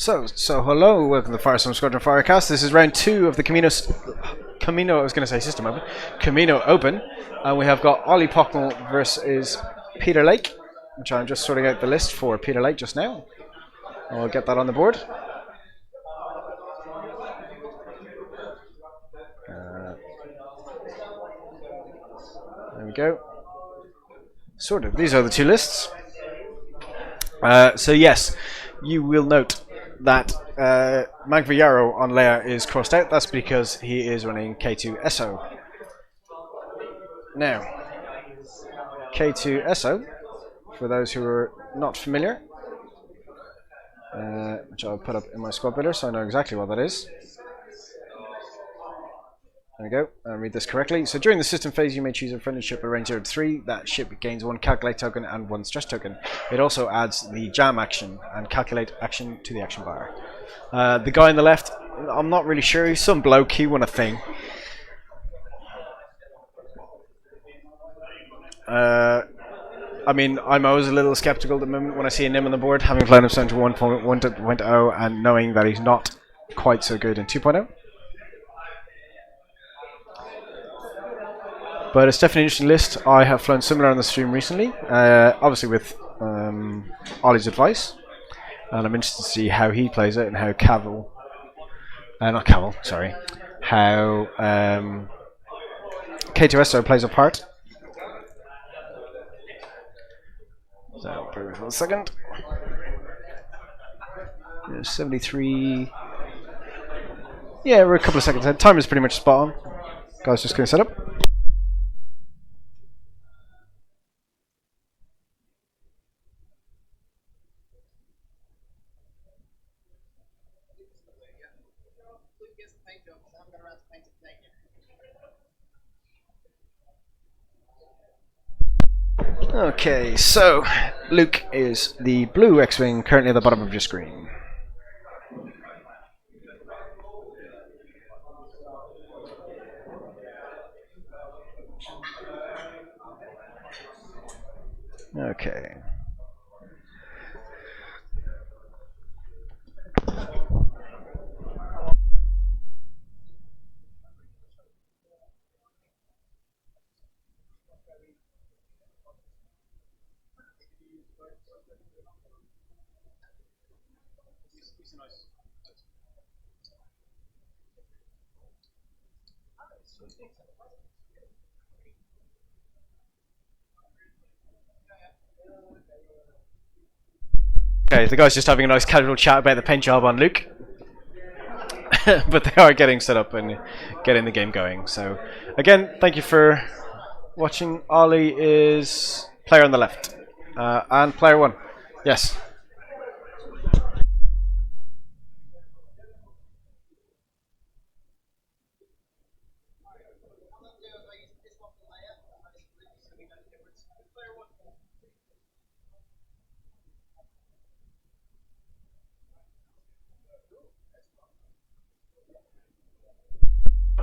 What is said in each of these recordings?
So hello, welcome to the Firestorm Squadron Firecast. This is round 2 of the Kamino, I was going to say System Open, Kamino Open. And we have got Ollie Pocknell versus Peter Lake, which I'm just sorting out the list for Peter Lake just now. I'll get that on the board. There we go. Sorted. These are the two lists. So yes, you will note that Magva on Leia is crossed out. That's because he is running K2 SO. Now, K2 SO, for those who are not familiar, which I'll put up in my squad builder so I know exactly what that is. There we go, I'll read this correctly. So during the system phase, you may choose a friendly ship at range 0 to 3. That ship gains 1 calculate token and 1 stress token. It also adds the jam action and calculate action to the action bar. The guy on the left, I'm not really sure, he's some bloke, he won a thing. I mean, I'm always a little skeptical at the moment when I see a Nim on the board, having flown him down to 1.0 and knowing that he's not quite so good in 2.0. But it's definitely an interesting list. I have flown similar on the stream recently, obviously with Ollie's advice, and I'm interested to see how he plays it and how how K2SO plays a part. So, bear with me 1 second. 73. Yeah, we're a couple of seconds ahead. Time is pretty much spot on. Guys, just going to set up. Okay, so Luke is the blue X-Wing, currently at the bottom of your screen. Okay. Okay, the guy's just having a nice casual chat about the paint job on Luke. But they are getting set up and getting the game going. So, again, thank you for watching. Ollie is player on the left. And player 1. Yes.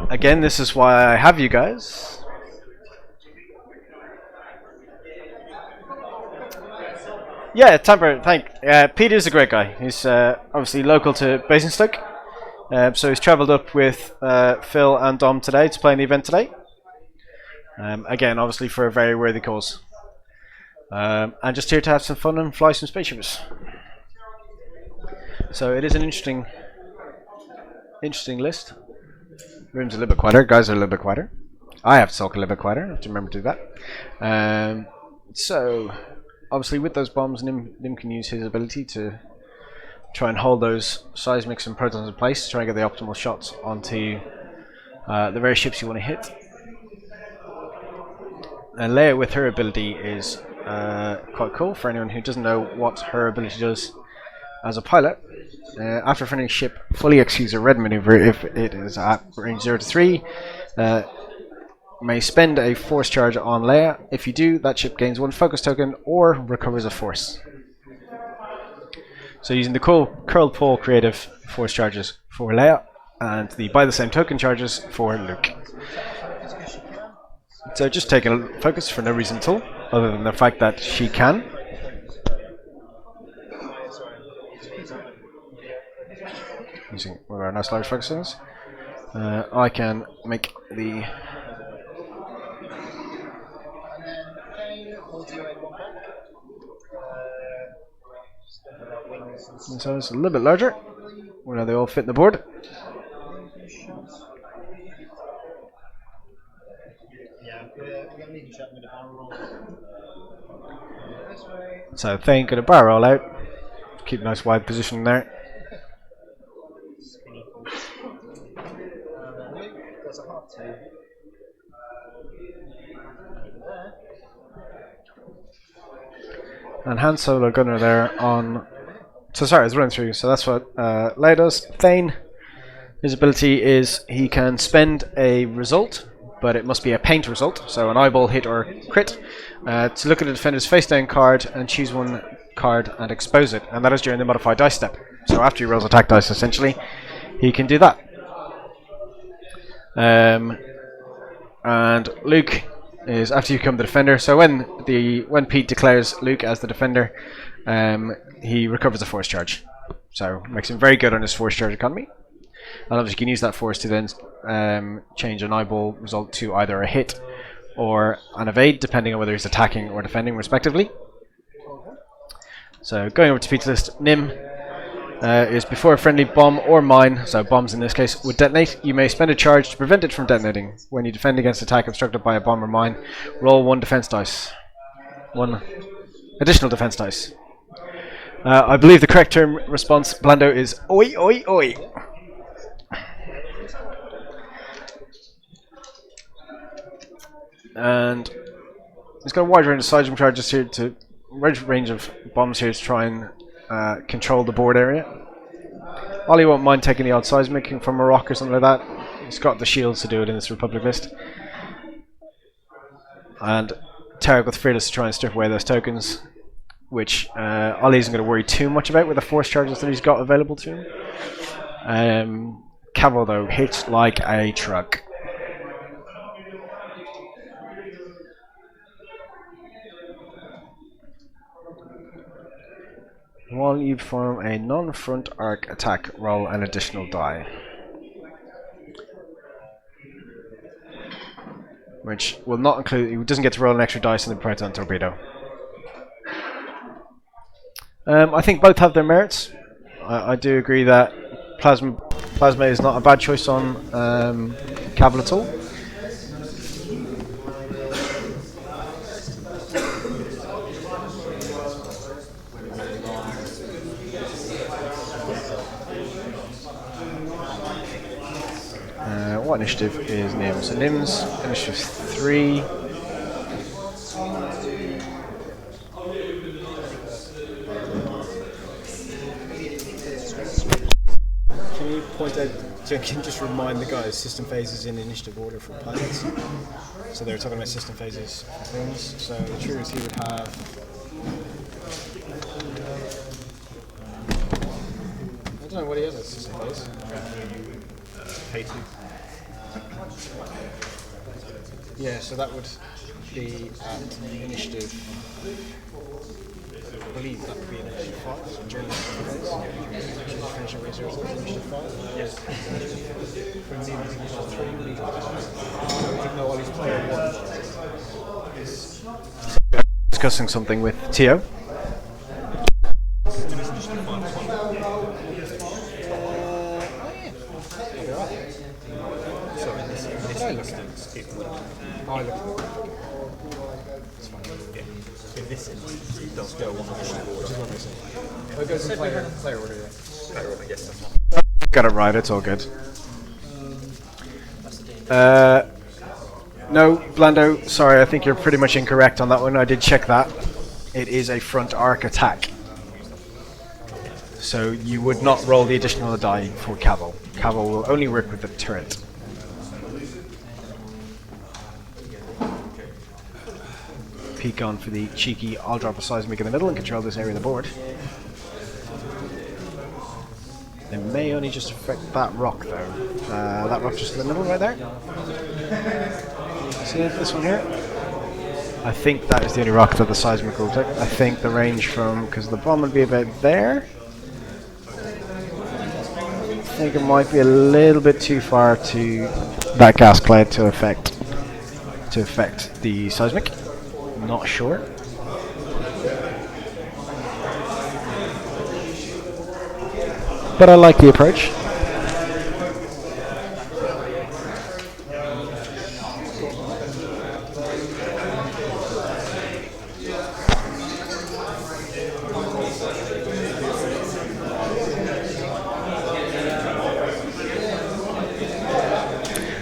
Again, this is why I have you guys. Yeah, Tamper, Peter's a great guy. He's obviously local to Basingstoke. So he's travelled up with Phil and Dom today to play in the event today. Again, obviously for a very worthy cause. And just here to have some fun and fly some spaceships. So it is an interesting list. Room's a little bit quieter, guys are a little bit quieter. I have to talk a little bit quieter, I have to remember to do that. So, obviously with those bombs, Nim can use his ability to try and hold those seismics and protons in place to try and get the optimal shots onto the various ships you want to hit. And Leia with her ability is quite cool for anyone who doesn't know what her ability does as a pilot. After finding a ship, fully executes a red maneuver if it is at range 0 to 3. May spend a force charge on Leia. If you do, that ship gains 1 focus token or recovers a force. So using the curl pull creative force charges for Leia and the buy the same token charges for Luke. So just taking a focus for no reason at all, other than the fact that she can. using one of our nice large focuses. I can make the so it's a little bit larger. Where they all fit in the board. So Thane got a barrel roll out. Keep a nice wide position there. And Han Solo Gunner there on. So sorry, I was running through. So that's what Leia does. Thane, his ability is he can spend a result, but it must be a paint result, so an eyeball hit or crit, to look at the defender's face down card and choose one card and expose it. And that is during the modified dice step. So after he rolls attack dice, essentially, he can do that. And Luke is after you become the defender. So when Pete declares Luke as the defender, he recovers a force charge. So makes him very good on his force charge economy. And obviously you can use that force to then change an eyeball result to either a hit or an evade, depending on whether he's attacking or defending, respectively. So going over to Pete's list, Nim is before a friendly bomb or mine, so bombs in this case, would detonate. You may spend a charge to prevent it from detonating. When you defend against attack obstructed by a bomb or mine, roll one defense dice. One additional defense dice. I believe the correct term response, Blando, is oi oi oi. And he's got a wide range of seismic charges here to range of bombs here to try and control the board area. Ollie won't mind taking the odd seismic from a rock or something like that. He's got the shields to do it in this Republic list. And Tarek with Fearless to try and strip away those tokens, which Ollie isn't going to worry too much about with the force charges that he's got available to him. Cavill, though, hits like a truck. While you perform a non-front arc attack, roll an additional die. Which will not include, he doesn't get to roll an extra dice in the Proton Torpedo. I think both have their merits. I do agree that Plasma is not a bad choice on Cavill at all. What initiative is Nim? So Nim's initiative 3. Can you point out, can you just remind the guys, system phases in initiative order for planets? So they were talking about system phases for things. So the true is he would have. I don't know what he has as system phase. K2. Yeah, so that would be at initiative. I believe that would be initiative 5. So during the phase, which is finishing resources, initiative 5. Yes. From the initiative 3, we even though Ollie's player 1 is discussing something with Tio. In this instance, it does go on initiative order. Oh, it goes in player order, yeah. Player order, yes, that's not. Got it right, it's all good. No, Blando, sorry, I think you're pretty much incorrect on that one. I did check that. It is a front arc attack. So you would not roll the additional die for Cavill. Cavill will only work with the turret. Peek on for the cheeky, I'll drop a seismic in the middle and control this area of the board. It may only just affect that rock though. That rock just in the middle right there. See this one here? I think that is the only rock that the seismic will take. I think the range from, because the bomb would be about there. think it might be a little bit too far to that gas cloud to affect the seismic. Not sure. But I like the approach.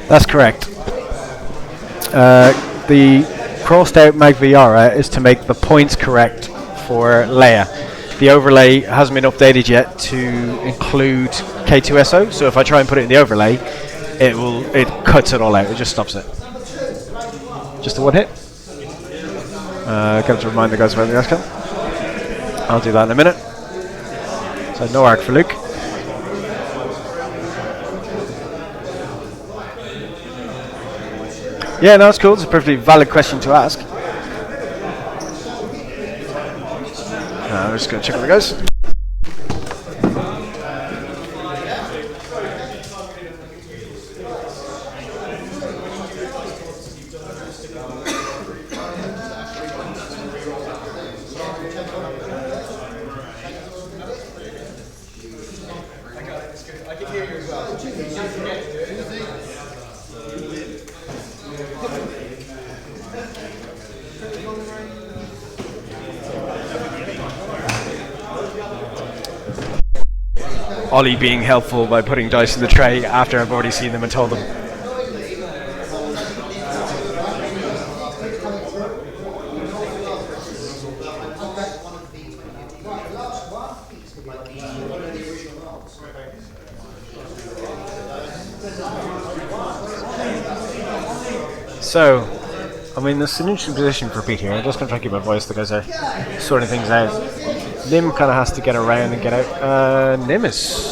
That's correct. The crossed out Magviara is to make the points correct for Leia. The overlay hasn't been updated yet to include K2SO, so if I try and put it in the overlay, it cuts it all out. It just stops it. Just a one hit. Got to remind the guys about the gas can. I'll do that in a minute. So no arc for Luke. Yeah, no, it's cool. It's a perfectly valid question to ask. I'm just going to check where it goes. Ollie being helpful by putting dice in the tray after I've already seen them and told them. So, I mean, this is an interesting position for Pete here. I'm just going to try to keep my voice. The guys are sorting things out. Nim kind of has to get around and get out. Nim is...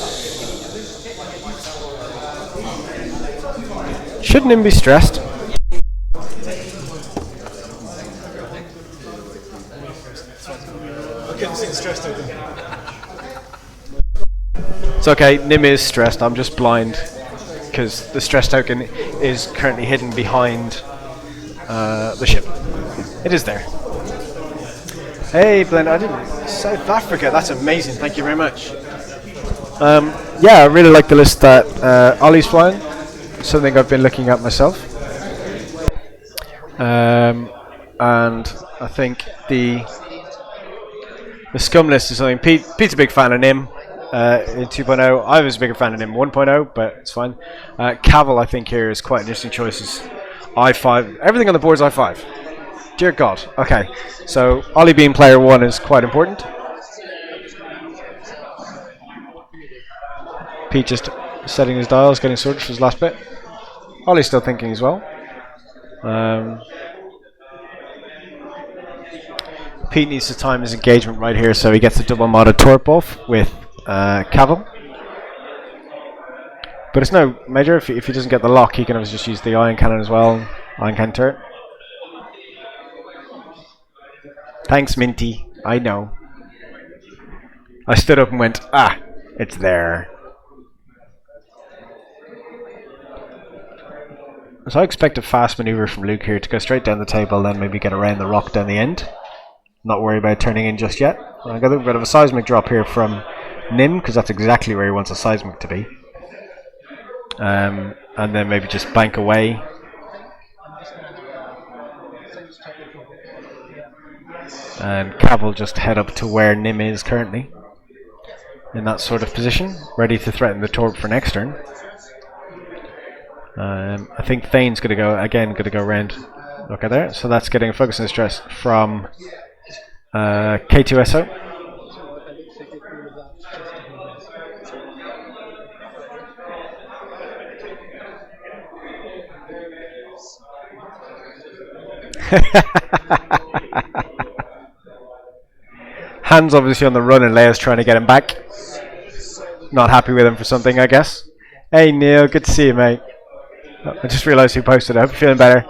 Should Nim be stressed? It's okay, Nim is stressed. I'm just blind because the stress token is currently hidden behind the ship. It is there. Hey, Blend, I didn't. South Africa, that's amazing. Thank you very much. Yeah, I really like the list that Ollie's flying. Something I've been looking at myself. And I think the scum list is something. Pete's a big fan of Nim in 2.0. I was a bigger fan of Nim 1.0, but it's fine. Cavill, I think, here is quite an interesting choice. I5. Everything on the board is I5. Dear God. Okay, so Ollie being player 1 is quite important. Pete just setting his dials, getting sorted for his last bit. Ollie's still thinking as well. Pete needs to time his engagement right here so he gets a double modded torp off with Cavill. But it's no major. If he doesn't get the lock, he can always just use the ion cannon as well. Ion cannon turret. Thanks, Minty. I know. I stood up and went, ah, it's there. So I expect a fast maneuver from Luke here to go straight down the table, then maybe get around the rock down the end. Not worry about turning in just yet. I got a bit of a seismic drop here from Nim, because that's exactly where he wants a seismic to be. And then maybe just bank away. And Cav will just head up to where Nim is currently. In that sort of position, ready to threaten the torp for next turn. I think Thane's going to go around. Okay, there. So that's getting a focus and stress from K2SO. Han's obviously on the run and Leia's trying to get him back. Not happy with him for something, I guess. Hey Neil, good to see you, mate. I just realised who posted it. I hope you're feeling better.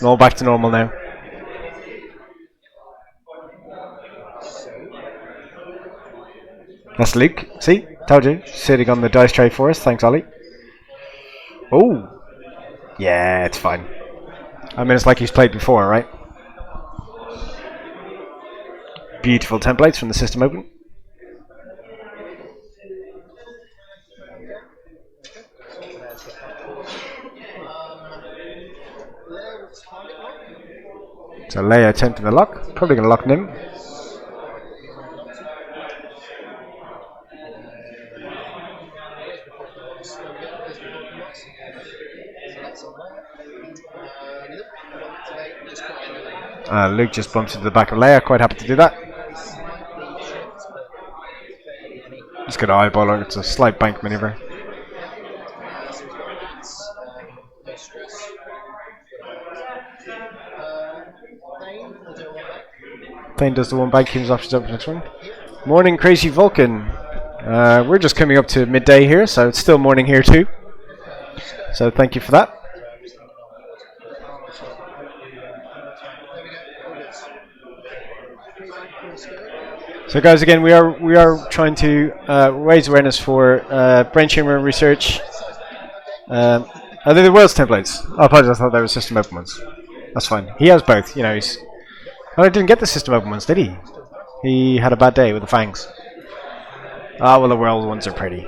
I'm all back to normal now. That's Luke. See? Told you, sitting on the dice tray for us. Thanks, Ollie. Oh, yeah, it's fine. I mean, it's like he's played before, right? Beautiful templates from the System Open. So Leia attempting the lock. Probably going to lock Nim. Luke just bumps into the back of Leia. Quite happy to do that. Just going to eyeball her. It's a slight bank maneuver. Thane does the one bank, comes off, she's up for the next one. Morning, Crazy Vulcan. We're just coming up to midday here, so it's still morning here too. So thank you for that. So guys, again, we are trying to raise awareness for brain tumor research. Are they the world's templates? Oh, I apologize, I thought they were System Open ones. That's fine. He has both, you know. He's. Oh, I didn't get the System Open ones, did he? He had a bad day with the fangs. Ah, well, the world ones are pretty.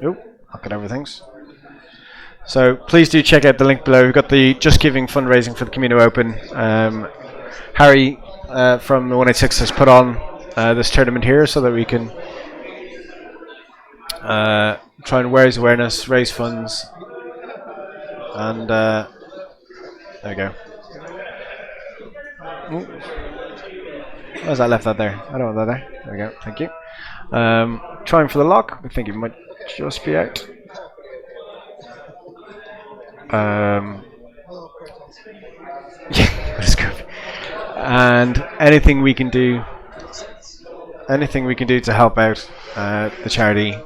Oop, knocking over things. So please do check out the link below. We've got the Just Giving fundraising for the Kamino Open. Harry from the 186 has put on this tournament here so that we can try and raise awareness, raise funds, and there we go. Ooh. Where's that left that there? I don't want that there. There we go, thank you. Trying for the lock. I think it might just be out. Let's go. And anything we can do to help out the charity,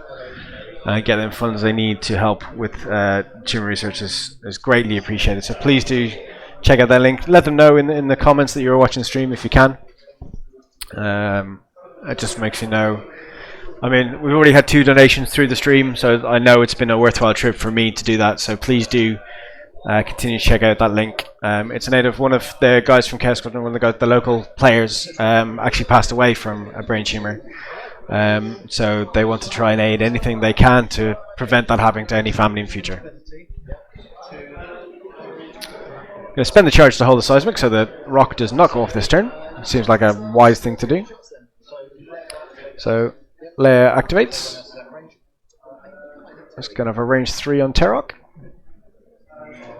get them funds they need to help with tumor research is greatly appreciated. So please do check out that link. Let them know in the comments that you're watching the stream if you can. It just makes you know. I mean, we've already had 2 donations through the stream, so I know it's been a worthwhile trip for me to do that. So please do continue to check out that link. It's a native. One of the guys from Chaos Squadron, one of the local players, actually passed away from a brain tumor. So they want to try and aid anything they can to prevent that happening to any family in future. Going to spend the charge to hold the seismic so that rock does not go off this turn. Seems like a wise thing to do. So Leia activates. It's going to have a range 3 on Terok.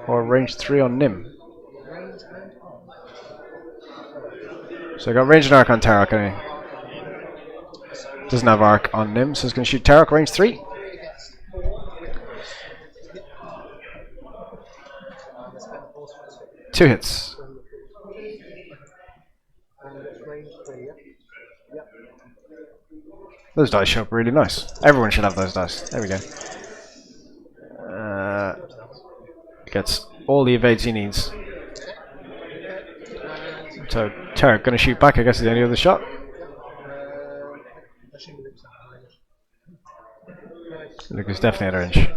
Or range 3 on Nim. So I got range and arc on Terok anyway. Doesn't have arc on Nim, so it's going to shoot Terok, range 3. Two hits. Those dice show up really nice. Everyone should have those dice. There we go. Gets all the evades he needs. So Terek going to shoot back, I guess, is the only other shot. Luke is definitely at range.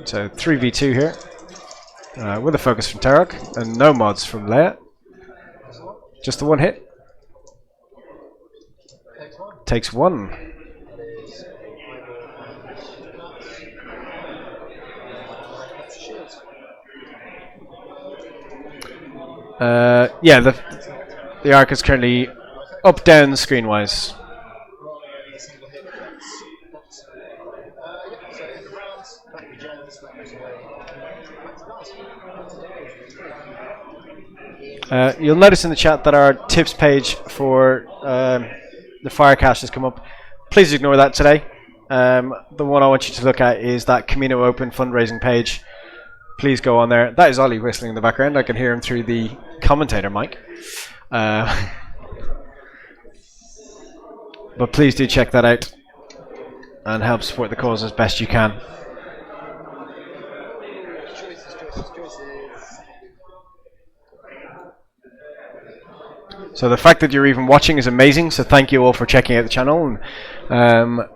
So 3v2 here. With a focus from Terek and no mods from Leia. Just the one hit. Takes 1. Yeah, the arc is currently up down screen wise. You'll notice in the chat that our tips page for the Firecast has come up. Please ignore that today. The one I want you to look at is that Kamino Open fundraising page. Please go on there. That is Ollie whistling in the background. I can hear him through the commentator mic. But please do check that out and help support the cause as best you can. So the fact that you're even watching is amazing. So thank you all for checking out the channel and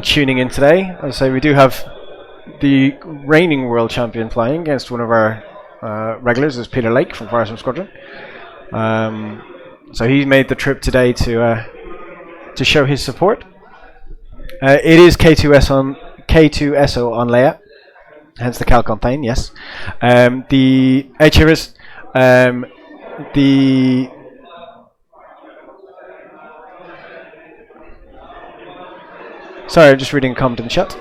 tuning in today. As I say, we do have the reigning world champion playing against one of our regulars, is Peter Lake from Firestorm Squadron. So he made the trip today to show his support. It is K2SO on Leia, hence the Calcon Thane, yes. The Chivers, the sorry, I'm just reading a comment in the chat.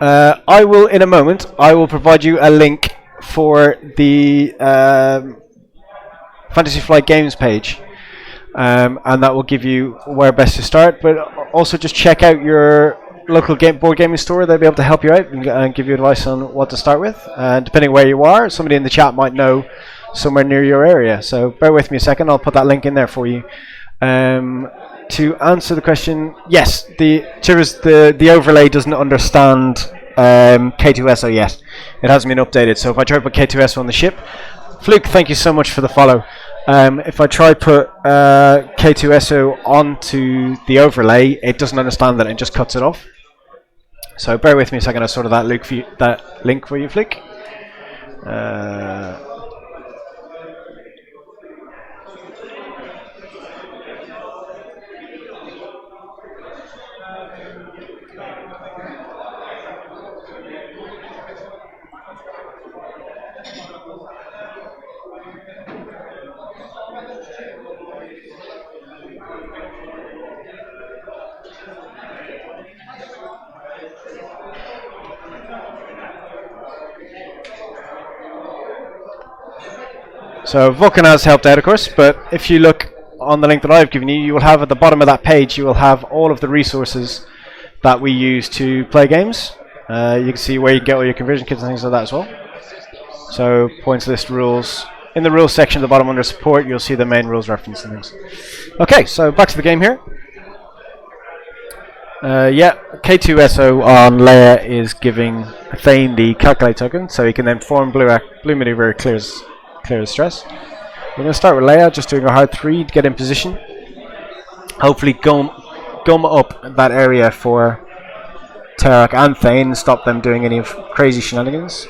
I will, in a moment, I will provide you a link for the Fantasy Flight Games page, and that will give you where best to start. But also just check out your local board gaming store. They'll be able to help you out and give you advice on what to start with. Depending where you are, somebody in the chat might know somewhere near your area. So bear with me a second. I'll put that link in there for you. To answer the question, yes, the overlay doesn't understand K2SO yet. It hasn't been updated. So if I try to put K2SO on the ship, Fluke, thank you so much for the follow. If I try to put K2SO onto the overlay, it doesn't understand that and just cuts it off. So bear with me a second. I sorted that link for you, Fluke. So Vulcan has helped out, of course, but if you look on the link that I've given you, you will have at the bottom of that page, you will have all of the resources that we use to play games. You can see where you can get all your conversion kits and things like that as well. So points, list, rules. In the rules section at the bottom under support, you'll see the main rules reference and things. Okay, so back to the game here. Yeah, K2SO on Leia is giving Thane the calculate token, so he can then form blue maneuver clear as stress. We're going to start with Leia, just doing a hard 3 to get in position. Hopefully gum up that area for Tarak and Thane and stop them doing any crazy shenanigans.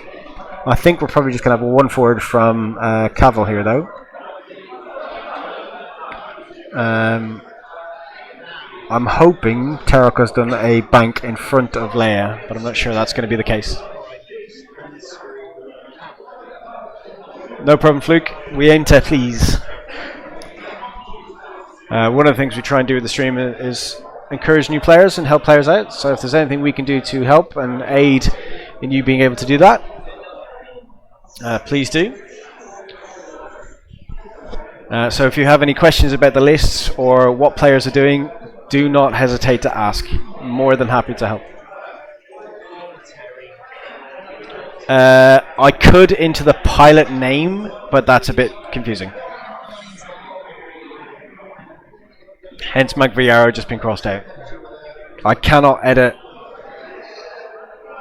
I think we're probably just going to have a 1 forward from Cavill here, though. I'm hoping Tarak has done a bank in front of Leia, but I'm not sure that's going to be the case. No problem, Fluke. We aim to please. One of the things we try and do with the stream is encourage new players and help players out. So if there's anything we can do to help and aid in you being able to do that, please do. So if you have any questions about the lists or what players are doing, do not hesitate to ask. I'm more than happy to help. I could into the pilot name, but that's a bit confusing. Hence McViaro just been crossed out. I cannot edit.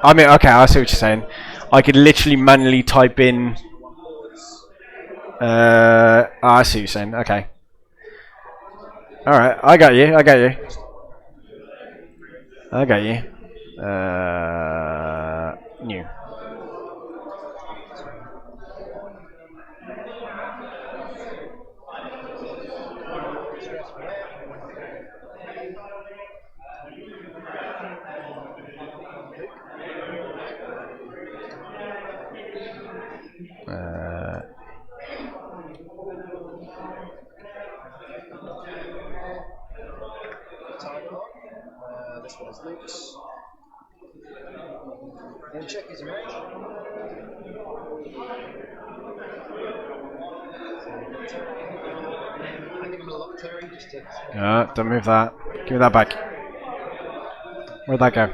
I mean, okay, I see what you're saying. I could literally manually type in. I see what you're saying. Okay. Alright, I got you. New. This one is Luke's. And check his image. Don't move that. Give me that back. Where'd that go?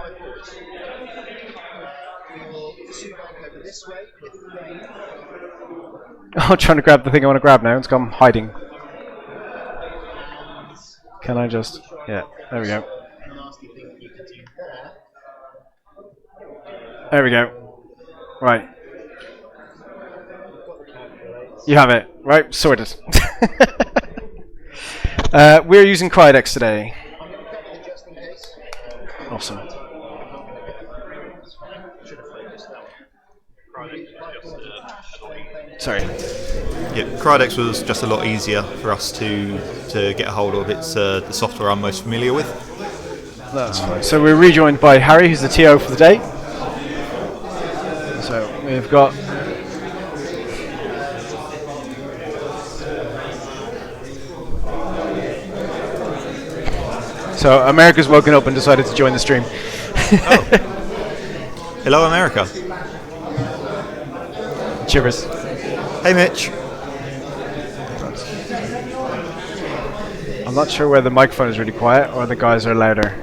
I'm trying to grab the thing I want to grab now. It's gone hiding. Can I just... Yeah, there we go. There we go. Right. You have it. Right, sorted. We're using Crydex today. Awesome. Sorry. Yeah, Crydex was just a lot easier for us to get a hold of. It's the software I'm most familiar with. That's fine. So we're rejoined by Harry, who's the TO for the day. So we've got So America's woken up and decided to join the stream. Hello, America. Cheers. Hey, Mitch. I'm not sure whether the microphone is really quiet or the guys are louder.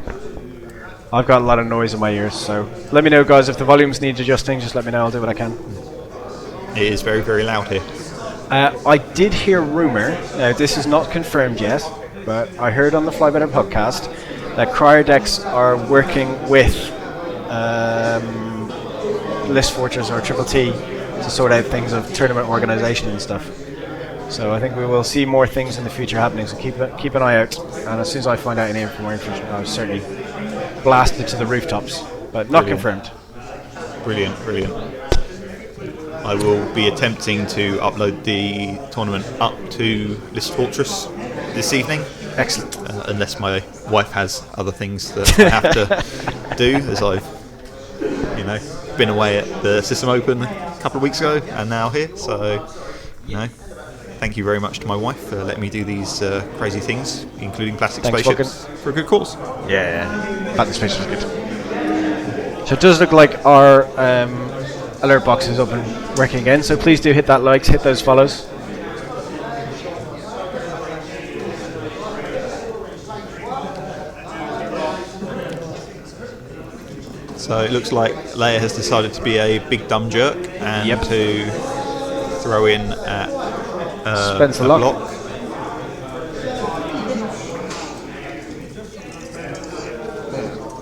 I've got a lot of noise in my ears, so let me know, guys, if the volumes need adjusting. Just let me know. I'll do what I can. It is very, very loud here. I did hear rumour. Now, this is not confirmed yet, but I heard on the Fly Better podcast that Cryodex are working with List Fortress or Triple T to sort out things of tournament organisation and stuff. So I think we will see more things in the future happening. So keep an eye out. And as soon as I find out any more information, I'll certainly blast it to the rooftops. But not confirmed. Brilliant, brilliant. I will be attempting to upload the tournament up to List Fortress this evening. Excellent. Unless my wife has other things that I have to do, as I've, been away at the System Open a couple of weeks ago and now here. So, thank you very much to my wife for letting me do these crazy things, including plastic spaceships, for a good cause. Yeah, plastic spaceships is good. So it does look like our alert box is up and working again. So please do hit that likes, hit those follows. So it looks like Leia has decided to be a big dumb jerk and to throw in at Spencer a Locke. block.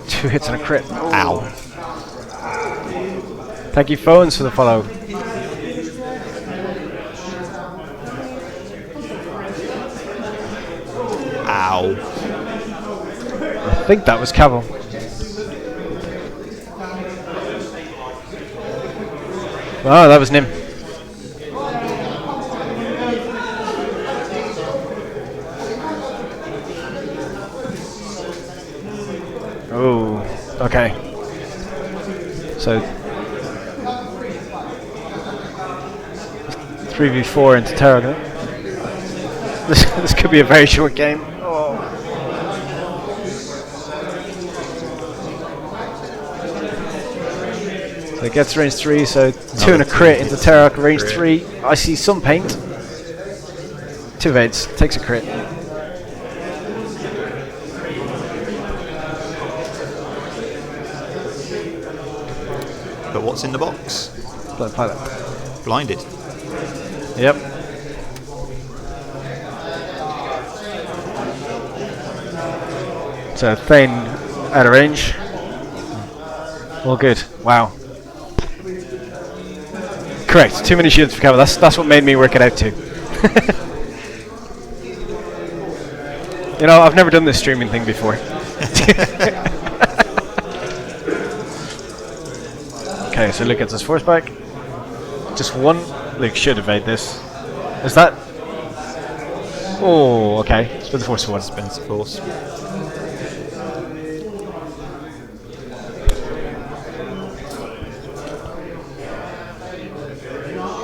Two hits and a crit. Ow. Thank you, Phones, for the follow. Ow. I think that was Cavill. Oh, that was Nim. Oh, okay. So 3v4 into Terra. This could be a very short game. Oh. So it gets range 3, so 2 and a crit into Terra, range 3. I see some paint. 2 evades, takes a crit. But what's in the box? Blood pilot. Blinded. Yep. So Thane out of range. All good. Wow. Correct. Too many shields for cover. That's what made me work it out too. I've never done this streaming thing before. Okay, so Luke gets his force back. Just one. Luke should evade this. Is that? Oh, okay. Spend the force for one. Spends the force.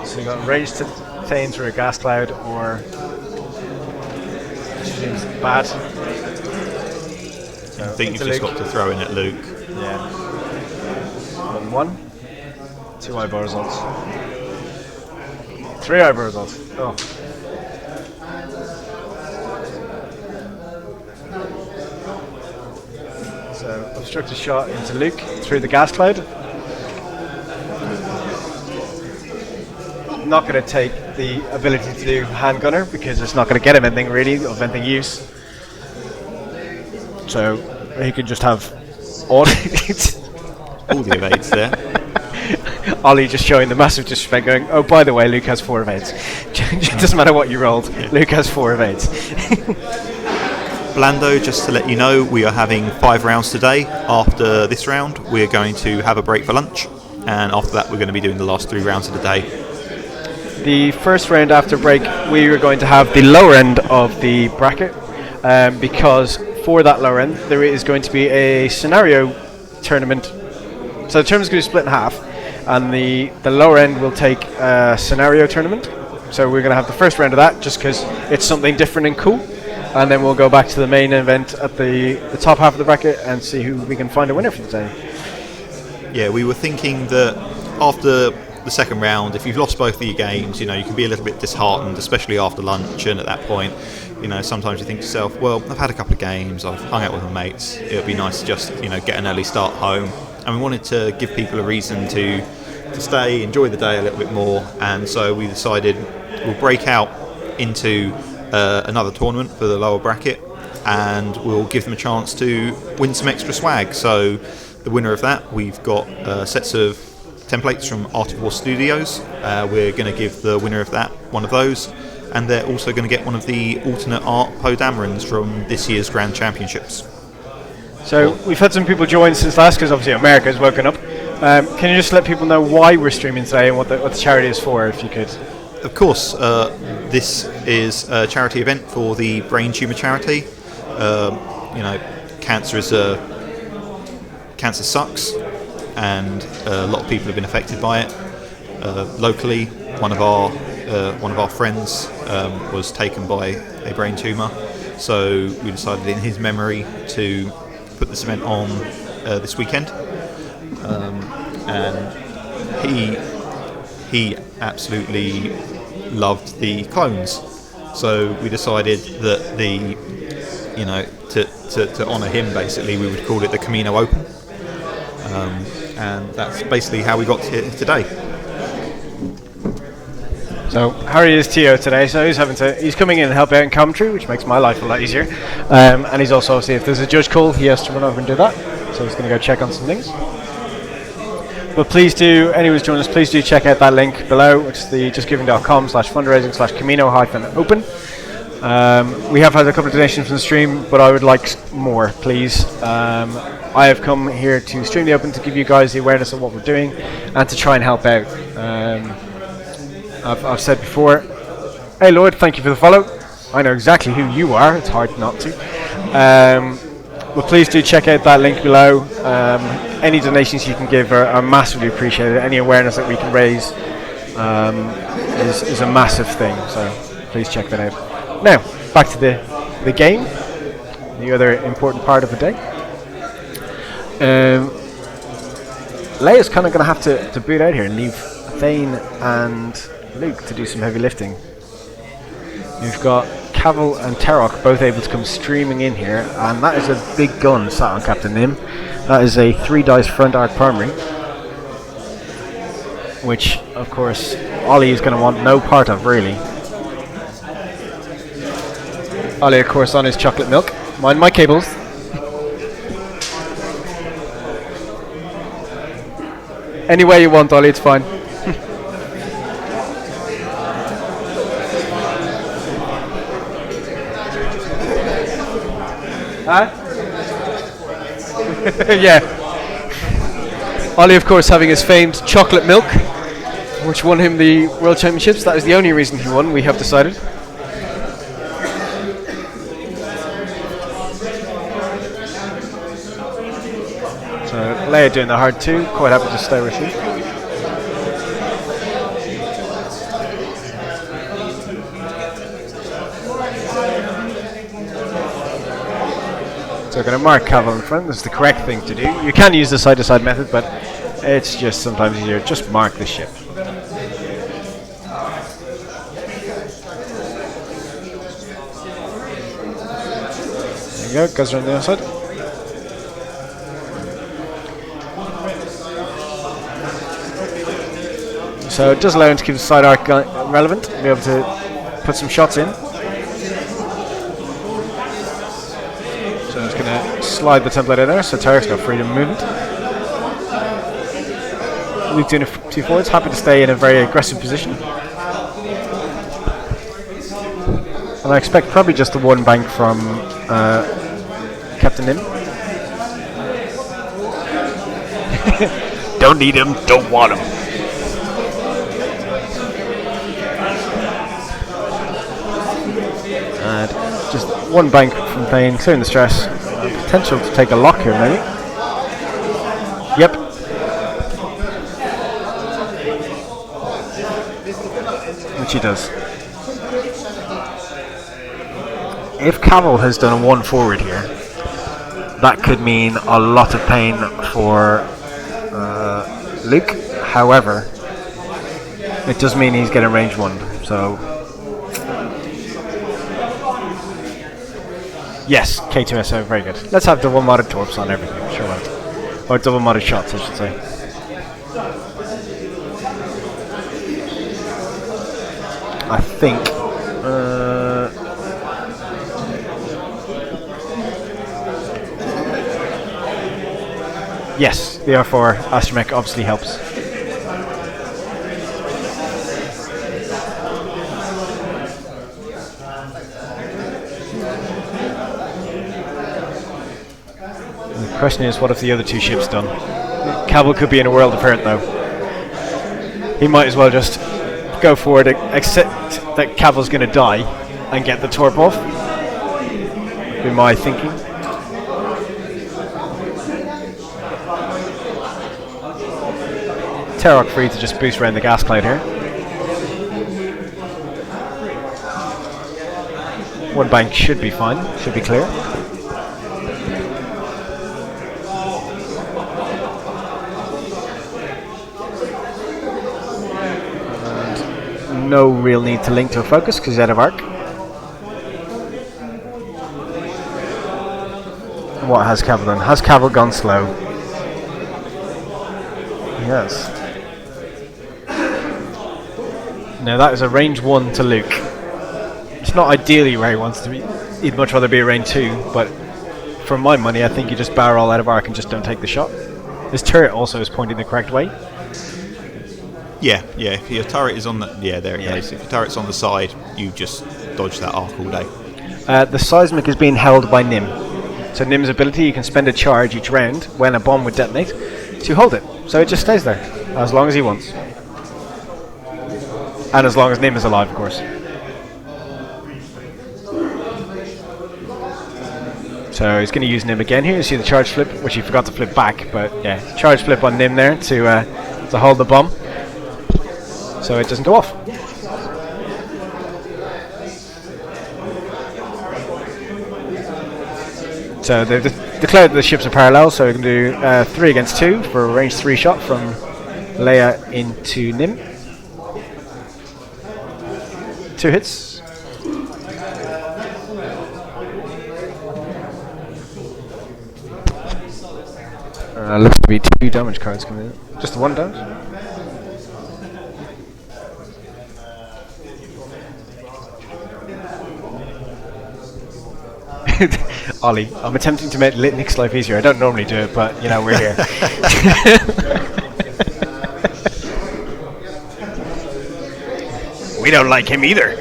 So you got range to Thane through a gas cloud, or seems bad. So I think you've into just Luke. got to throw in at Luke. Yeah. 1, 2 eyebrow results. 3 eyebrow results. Oh. So obstruct a shot into Luke through the gas cloud. Not going to take the ability to do hand gunner because it's not going to get him anything really of anything use. So he can just have all All the evades there. Ollie just showing the massive disrespect, going, "Oh, by the way, Luke has 4 evades." It doesn't matter what you rolled. Luke has 4 evades. Blando, just to let you know, we are having 5 rounds today. After this round, we're going to have a break for lunch, and after that, we're going to be doing the last 3 rounds of the day. The first round after break, we are going to have the lower end of the bracket, because for that lower end, there is going to be a scenario tournament. So the tournament's going to be split in half, and the lower end will take a scenario tournament. So we're going to have the first round of that, just because it's something different and cool. And then we'll go back to the main event at the top half of the bracket and see who we can find a winner for the day. Yeah, we were thinking that after the second round, if you've lost both of your games, you can be a little bit disheartened, especially after lunch. And at that point, sometimes you think to yourself, well, I've had a couple of games, I've hung out with my mates, it would be nice to just, get an early start home. And we wanted to give people a reason to stay, enjoy the day a little bit more. And so we decided we'll break out into another tournament for the lower bracket, and we'll give them a chance to win some extra swag. So the winner of that, we've got sets of templates from Art of War Studios. We're going to give the winner of that one of those, and they're also going to get one of the alternate art Podamerons from this year's Grand Championships. So we've had some people join since last, because obviously America's woken up. Can you just let people know why we're streaming today and what the charity is for, if you could? Of course, this is a charity event for the brain tumour charity. Cancer sucks, and a lot of people have been affected by it. Locally, one of our friends was taken by a brain tumour, so we decided in his memory to put this event on this weekend, and he absolutely loved the clones, so we decided that to honour him, basically we would call it the Kamino Open, and that's basically how we got here today. So Harry is TO today, so he's coming in and help out in commentary, which makes my life a lot easier, and he's also, obviously, if there's a judge call, he has to run over and do that, so he's going to go check on some things. But please do, anyone who's joining us, please do check out that link below, which is the justgiving.com/fundraising/Kamino-open. We have had a couple of donations from the stream, but I would like more, please. I have come here to stream the Open to give you guys the awareness of what we're doing and to try and help out. I've said before, hey Lloyd, thank you for the follow. I know exactly who you are, it's hard not to. But please do check out that link below. Any donations you can give are massively appreciated. Any awareness that we can raise is a massive thing, so please check that out. Now, back to the game, the other important part of the day. Leia's kind of going to have to boot out here and leave Thane and Luke to do some heavy lifting. You've got Cavill and Tarok both able to come streaming in here, and that is a big gun sat on Captain Nim. That is a 3 dice front arc primary, which of course Ollie is going to want no part of, really. Ollie, of course, on his chocolate milk. Mind my cables. Any way you want, Ollie, it's fine. Huh? Yeah. Ollie, of course, having his famed chocolate milk, which won him the World Championships. That is the only reason he won, we have decided. So Leia doing the hard 2, quite happy to stay with you. So I'm going to mark Cavill in front. This is the correct thing to do. You can use the side-to-side method, but it's just sometimes easier. Just mark the ship. There you go, goes around the other side. So it does allow him to keep the side arc relevant, be able to put some shots in. So I'm just going to slide the template in there, so Tarek's got freedom of movement. Luke doing two forwards, happy to stay in a very aggressive position. And I expect probably just the one bank from Captain Nim. Don't need him, don't want him. And just one bank from playing, clearing the stress. Potential to take a lock here, maybe. Yep. Which he does. If Cavill has done a one forward here, that could mean a lot of pain for Luke. However, it does mean he's getting range one. So yes, K2SO, very good. Let's have double modded torps on everything, sure won't. Or double modded shots, I should say. I think. Yes, the R4 astromech obviously helps. The question is, what have the other two ships done? Cavill could be in a world of hurt though. He might as well just go forward, accept that Cavill's going to die, and get the torp off. Would be my thinking. Terrock free to just boost around the gas cloud here. One bank should be fine, should be clear. And no real need to link to a focus because he's out of arc. What has Cavill done? Has Cavill gone slow? Yes. Now that is a range 1 to Luke. It's not ideally where he wants to be. He'd much rather be a range 2, but for my money I think you just barrel out of arc and just don't take the shot. His turret also is pointing the correct way. Yeah, if your turret is on the... Yeah, there it goes. If your turret's on the side, you just dodge that arc all day. The seismic is being held by Nim. So Nim's ability, you can spend a charge each round when a bomb would detonate to hold it. So it just stays there, as long as he wants. And as long as Nim is alive, of course. So he's going to use Nim again here. You see the charge flip, which he forgot to flip back. But yeah, charge flip on Nim there to hold the bomb. So it doesn't go off. So they've declared the ships are parallel, so we can do 3 against 2 for a range 3 shot from Leia into Nim. 2 hits. Looks to be 2 damage cards coming in. Just the 1 damage. Ollie, I'm attempting to make Nick's life easier. I don't normally do it, but you know, we're here. We don't like him either.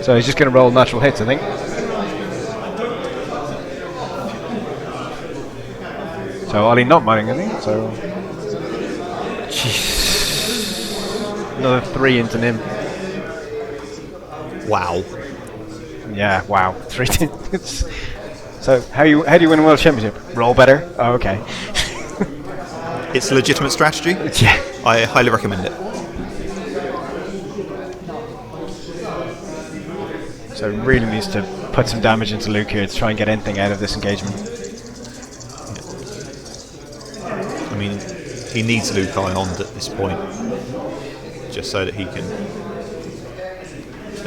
So he's just going to roll natural hits, I think. So Ollie not mining anything, so... Jeez. Another 3 into Nim. Wow. Yeah, wow. 3 So how do you win a world championship? Roll better? Oh, okay. It's a legitimate strategy. Yeah. I highly recommend it. So really needs to put some damage into Luke here to try and get anything out of this engagement. I mean, he needs Luke Ion at this point, just so that he can...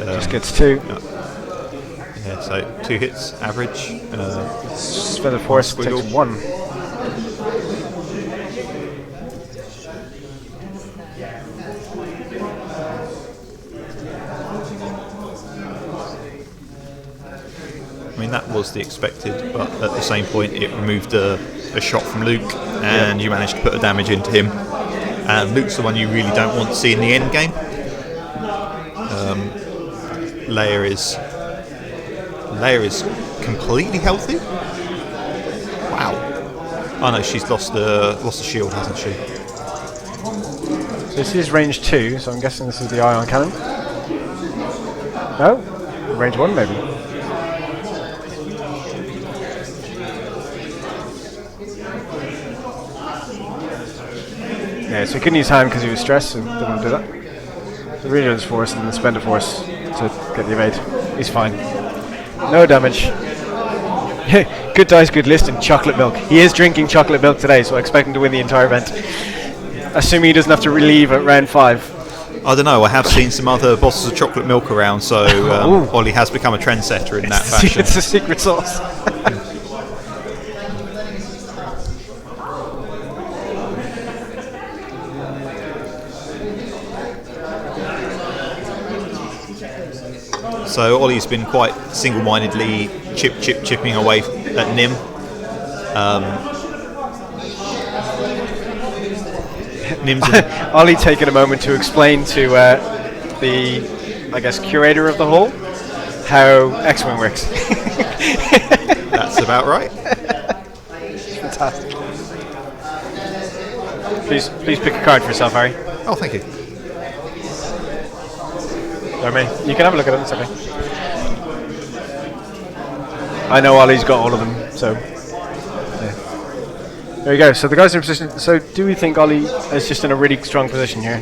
just gets 2. Yeah, so 2 hits, average. Feather Force Squiggle. takes 1. I mean, that was the expected, but at the same point it removed a shot from Luke, and you managed to put a damage into him. And Luke's the one you really don't want to see in the end game. Leia is completely healthy. Wow. Oh no, she's lost the shield, hasn't she? This is range 2, so I'm guessing this is the ion cannon. No? Range 1 maybe. Yeah, so he couldn't use hand because he was stressed, so didn't want to do that. So Regent's Force and then spend a Force to get the evade. He's fine. No damage. Good dice, good list, and chocolate milk. He is drinking chocolate milk today, so I expect him to win the entire event. Assuming he doesn't have to relieve at round 5. I don't know, I have seen some other bottles of chocolate milk around, so Ollie has become a trendsetter in that fashion. It's a secret sauce. So Ollie's been quite single-mindedly chipping away at Nim. Nim's Ollie taking a moment to explain to the, I guess, curator of the hall how X-Wing works. That's about right. Fantastic. Please pick a card for yourself, Harry. Oh, thank you. I mean, you can have a look at them, it's okay. I know Ollie's got all of them, so yeah. There you go. So the guys in position. So do we think Ollie is just in a really strong position here?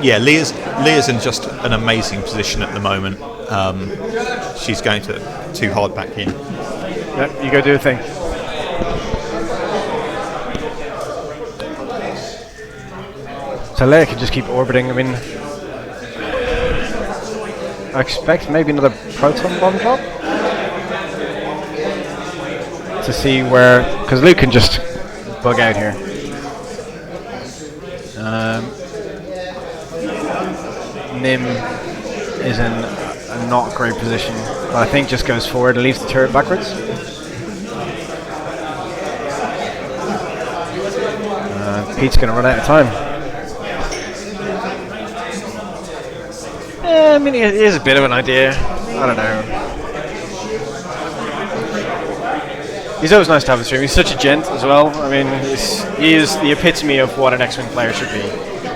Yeah, Leah's in just an amazing position at the moment. She's going too hard back in. Yep, you go do a thing. So Leia can just keep orbiting. I mean, I expect maybe another proton bomb drop to see where, because Luke can just bug out here. Nim is in a not great position, but I think just goes forward and leaves the turret backwards. Pete's going to run out of time. I mean, it is a bit of an idea. I don't know. He's always nice to have a stream. He's such a gent as well. I mean, he is the epitome of what an X-Wing player should be.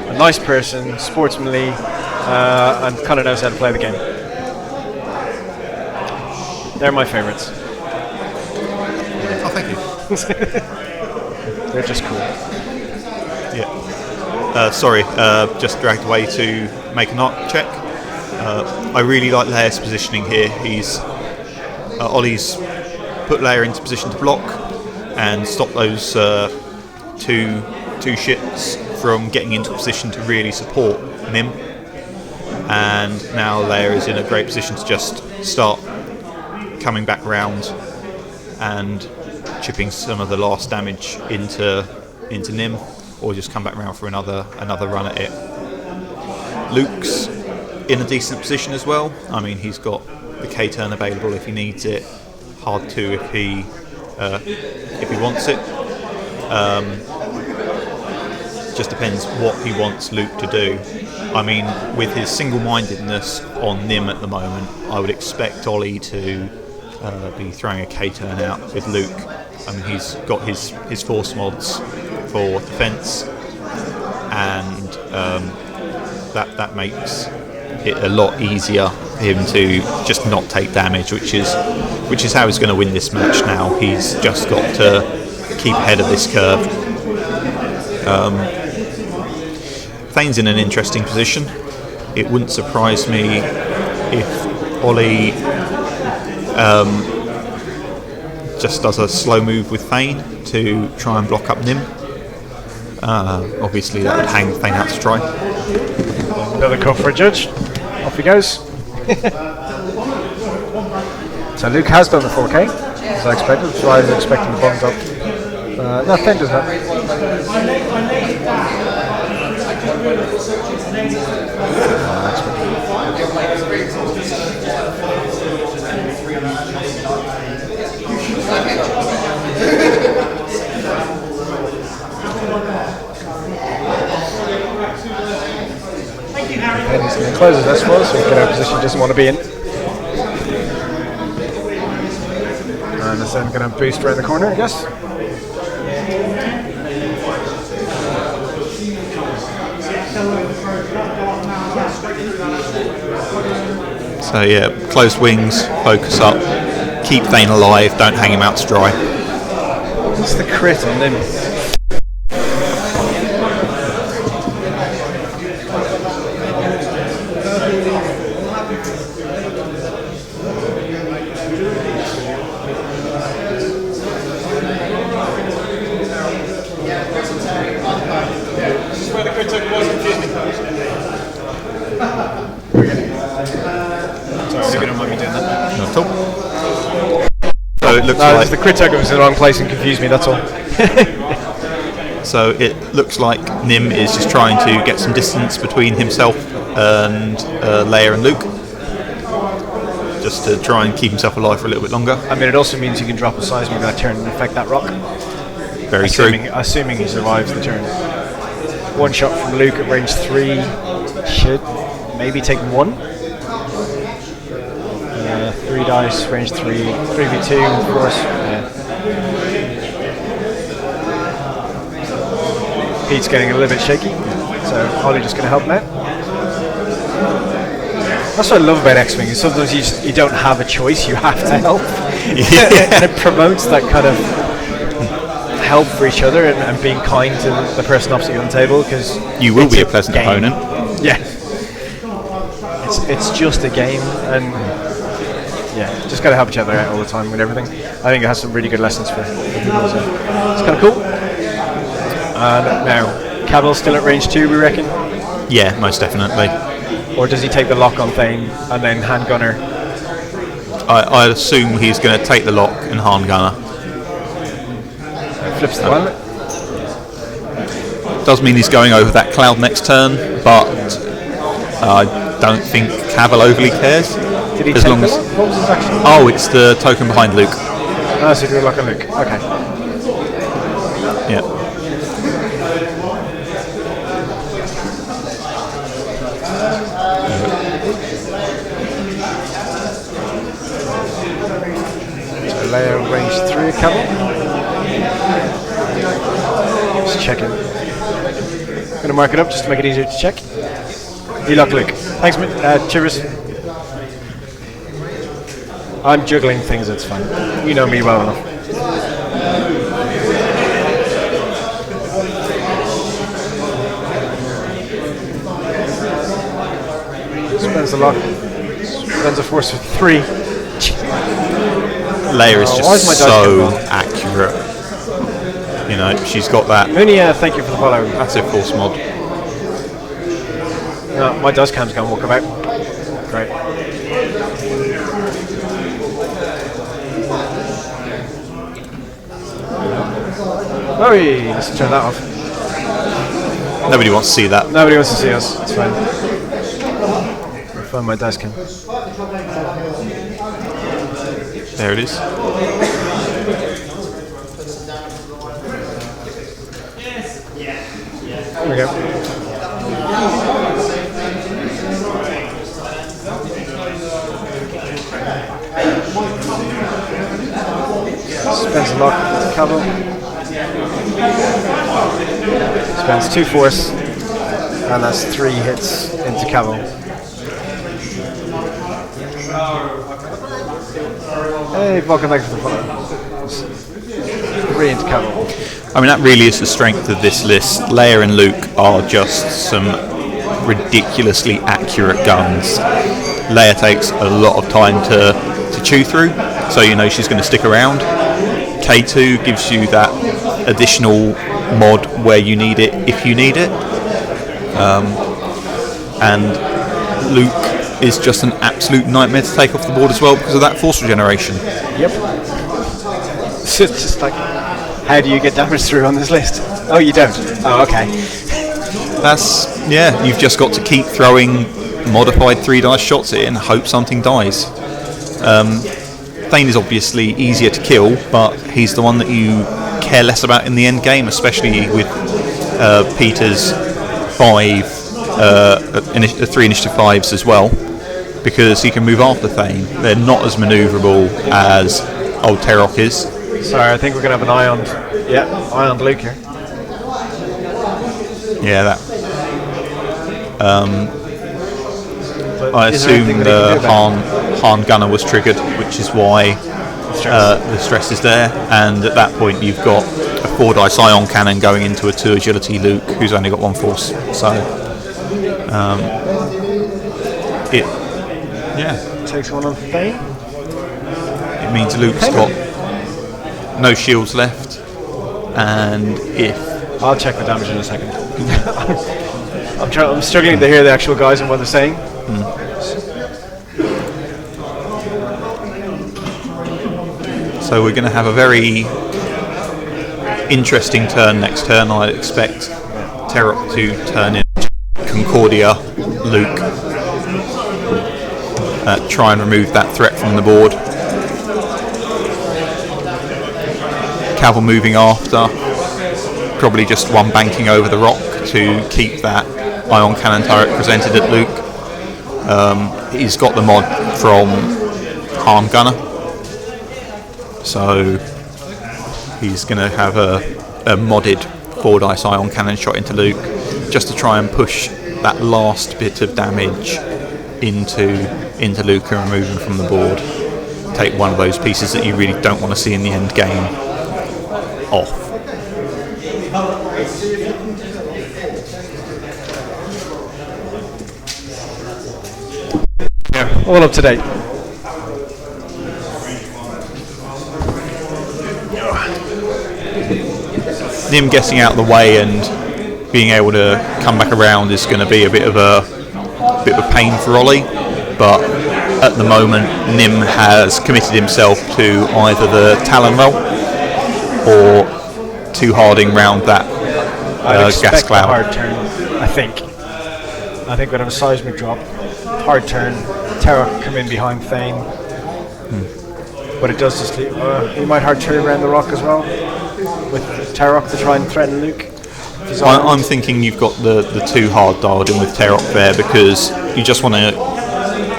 A nice person, sportsmanly, and kind of knows how to play the game. They're my favourites. Oh, thank you. They're just cool. Yeah. Sorry, just dragged away to make an arc check. I really like Leia's positioning here. Ollie's put Leia into position to block and stop those two ships from getting into a position to really support Nim. And now Leia is in a great position to just start coming back round and chipping some of the last damage into Nim, or just come back round for another run at it. Luke's in a decent position as well. I mean, he's got the K-turn available if he needs it. Hard to if he wants it. Just depends what he wants Luke to do. I mean, with his single-mindedness on Nim at the moment, I would expect Ollie to be throwing a K-turn out with Luke. I mean, he's got his force mods for defense, and that makes it a lot easier for him to just not take damage, which is how he's going to win this match now. He's just got to keep ahead of this curve. Thane's in an interesting position. It wouldn't surprise me if Ollie just does a slow move with Thane to try and block up Nim. Obviously that would hang Thane out to try. Another call for a judge. Off he goes. So Luke has done the 4K, as I expected, so I was expecting the bombs up. No, Thane does that. And he's going to close it, I suppose, so get out of position he doesn't want to be in. And it's then going to boost around the corner, I guess. So yeah, closed wings, focus up, keep Thane alive, don't hang him out to dry. What's the crit on them? So it looks like like the crit token was in the wrong place and confused me. That's all. So it looks like Nim is just trying to get some distance between himself and Leia and Luke, just to try and keep himself alive for a little bit longer. I mean, it also means you can drop a seismic that turn and affect that rock. Very true. Assuming he survives the turn. One shot from Luke at range 3 should maybe take 1. 3 dice, range 3, 3v2, of course. Yeah. Pete's getting a little bit shaky, so Ollie just going to help him out. That's what I love about X-Wing, is sometimes you don't have a choice, you have to help. And it promotes that kind of help for each other and being kind to the person opposite you on the table, because you will be a pleasant opponent. Yeah. It's just a game, and yeah, just got to help each other out all the time with everything. I think it has some really good lessons for people, so it's kind of cool. And now, Cavil's still at range 2, we reckon? Yeah, most definitely. Or does he take the lock on Thane and then hand gunner? I assume he's going to take the lock and hand gunner. Flips the one. Does mean he's going over that cloud next turn, but I don't think Cavil overly cares. Did he as take long the as lock? What was his action? Oh, it's the token behind Luke. Oh, so he drew a lock on Luke. Okay. Yeah. So Leia range 3 Cavill. Just checking. Gonna mark it up just to make it easier to check. You lock Luke. Thanks, Chivers. I'm juggling things, it's fine. You know me well enough. Spends the lock. Spends a force for 3. Leia is just so accurate. You know, she's got that. Munia, thank you for the follow. That's a force mod. No, my dust cam's going to walk about. Great. Oh, let's turn that off. Nobody wants to see that. Nobody wants to see us. It's fine. I'll find my dice cam. There it is. There we go. Spends a lock to Cavill. Spends 2 force, and that's 3 hits into Cavill. Hey, welcome back to the follow. 3 into Cavill. I mean, that really is the strength of this list. Leia and Luke are just some ridiculously accurate guns. Leia takes a lot of time to chew through, so you know she's going to stick around. K2 gives you that additional mod where you need it if you need it. And Luke is just an absolute nightmare to take off the board as well because of that force regeneration. Yep. So it's just like, how do you get damage through on this list? Oh, you don't? Oh, okay. That's Yeah, you've just got to keep throwing modified 3 dice shots at it and hope something dies. Thane is obviously easier to kill, but he's the one that you care less about in the end game, especially with Peter's 3 initiative 5s as well, because he can move after Thane. They're not as manoeuvrable as old Terok is. Sorry, I think we're going to have an eye on Luke here. Yeah, that. But I is there anything assume that he the can do about it? Harn Gunner was triggered, which is why the stress is there. And at that point, you've got a 4 dice ion cannon going into a 2 agility Luke, who's only got 1 force. So, Takes one on Thane. it means Luke's got no shields left, and if I'll check the damage in a second. I'm struggling to hear the actual guys and what they're saying. So we're going to have a very interesting turn next turn. I expect Terok to turn in Concordia, Luke, try and remove that threat from the board. Caval moving after, probably just one banking over the rock to keep that ion cannon turret presented at Luke. He's got the mod from Harm Gunner, so he's going to have a modded 4 dice ion cannon shot into Luke, just to try and push that last bit of damage into Luke and remove him from the board. Take one of those pieces that you really don't want to see in the end game off. Yeah, all up to date. Him getting out of the way and being able to come back around is going to be a bit of a pain for Ollie, but at the moment Nim has committed himself to either the Talon roll or two harding round that gas cloud. Hard turn, I think we'd have a seismic drop, hard turn, Terok come in behind Thane, but it does just leave, he might hard turn around the rock as well with Terok to try and threaten Luke. I'm thinking you've got the 2 hard dialed in with Terok there, because you just want to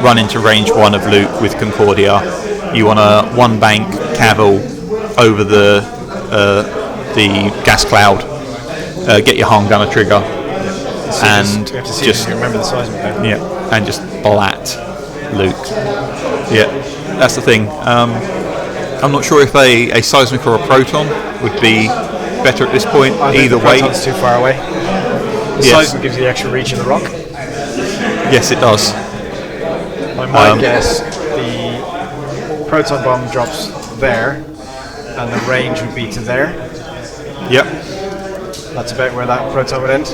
run into range 1 of Luke with Concordia. You want to 1 bank Caval over the gas cloud, get your Harm Gunner trigger, and just remember the size of it. and just blat Luke. Yeah, that's the thing. I'm not sure if a seismic or a proton would be better at this point. Either way, Proton's too far away. The seismic gives you the extra reach of the rock. Yes, it does. I might guess the proton bomb drops there, and the range would be to there. Yep. That's about where that proton would end.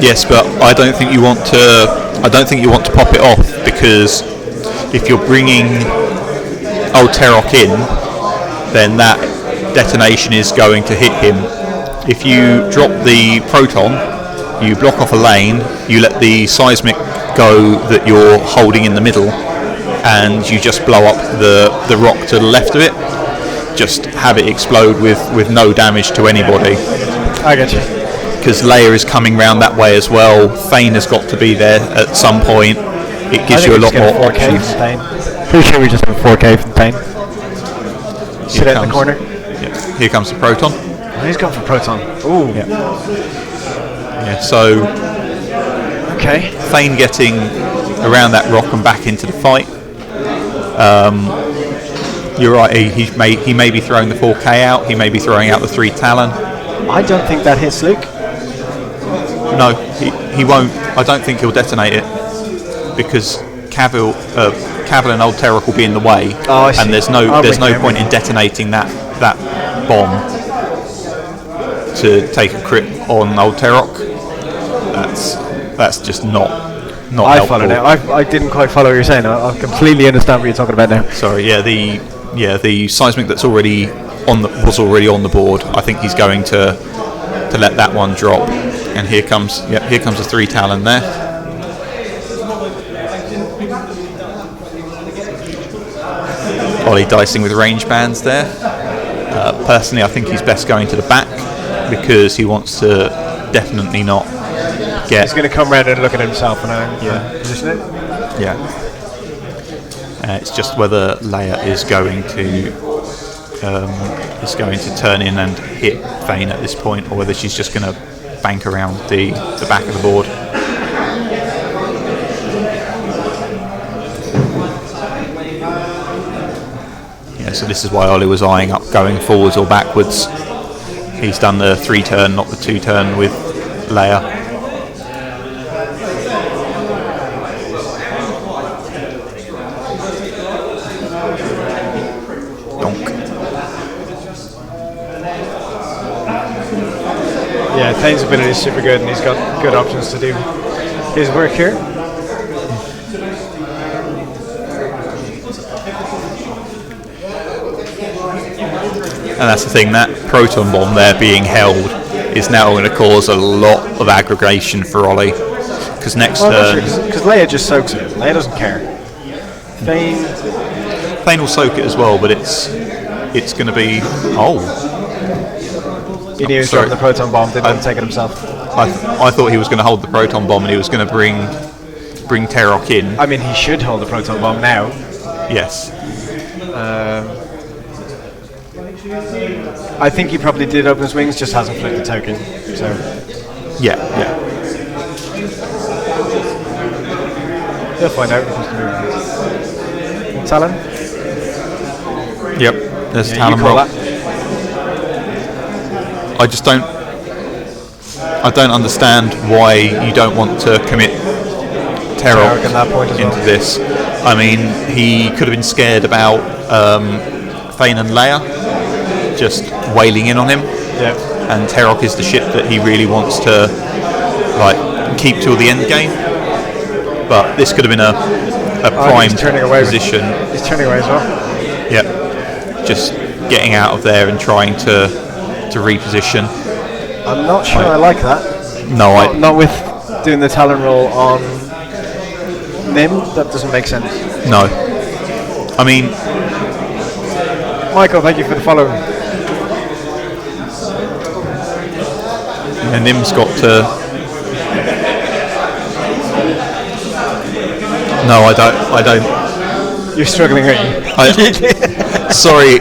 Yes, but I don't think you want to. I don't think you want to pop it off, because if you're bringing old Terok in, then that detonation is going to hit him. If you drop the proton, you block off a lane, you let the seismic go that you're holding in the middle, and you just blow up the rock to the left of it. Just have it explode with no damage to anybody. I get you. Because Leia is coming round that way as well. Thane has got to be there at some point. It gives you a lot more options. Pretty sure we just have a 4K from Thane. Sit out in the corner. Yeah. Here comes the proton. Oh, he's gone for proton. Ooh. Yeah. So Okay. Thane getting around that rock and back into the fight. You're right. He may be throwing the 4K out. He may be throwing out the 3 Talon. I don't think that hits Luke. No, he won't. I don't think he'll detonate it, because Cavill and Old Terok will be in the way, Oh, I see. and there's no point in detonating that bomb to take a crit on Old Terok. That's just not I helpful. follow now. I didn't quite follow what you're saying. I completely understand what you're talking about now. Sorry, the seismic that's already was already on the board. I think he's going to let that one drop. And here comes a 3 Talon there. Ollie dicing with range bands there. Personally, I think he's best going to the back because he wants to definitely not get. He's going to come round and look at himself and position it. Yeah. It's just whether Leia is going to turn in and hit Thane at this point, or whether she's just going to bank around the back of the board. Yeah, so this is why Ollie was eyeing up going forwards or backwards. He's done the 3 turn, not the 2 turn with Leia. Yeah, Thane's ability is super good, and he's got good options to do his work here. And that's the thing, that proton bomb there being held is now going to cause a lot of aggregation for Ollie. Because next turn. Because Leia just soaks it. Leia doesn't care. Thane will soak it as well, but it's going to be. Oh. He knew he was dropping the proton bomb, didn't take it himself. I thought he was going to hold the proton bomb and he was going to bring Terok in. I mean, he should hold the proton bomb now. Yes. I think he probably did open his wings, just hasn't flipped the token. So. Yeah. He'll find out. Talon? Yep, there's Talon you call roll. that. I don't understand why you don't want to commit Terok at that point as into well. this. I mean, he could have been scared about Thane and Leia just wailing in on him. Yeah. And Terok is the ship that he really wants to keep till the end game. But this could have been a prime position. He's turning away as well. Yep. Just getting out of there and trying to reposition. I'm not sure I like that. No, not with doing the Talon roll on Nim. That doesn't make sense. No. I mean, Michael, thank you for the follow. and Nim's got to. No, I don't. You're struggling, aren't you? Sorry.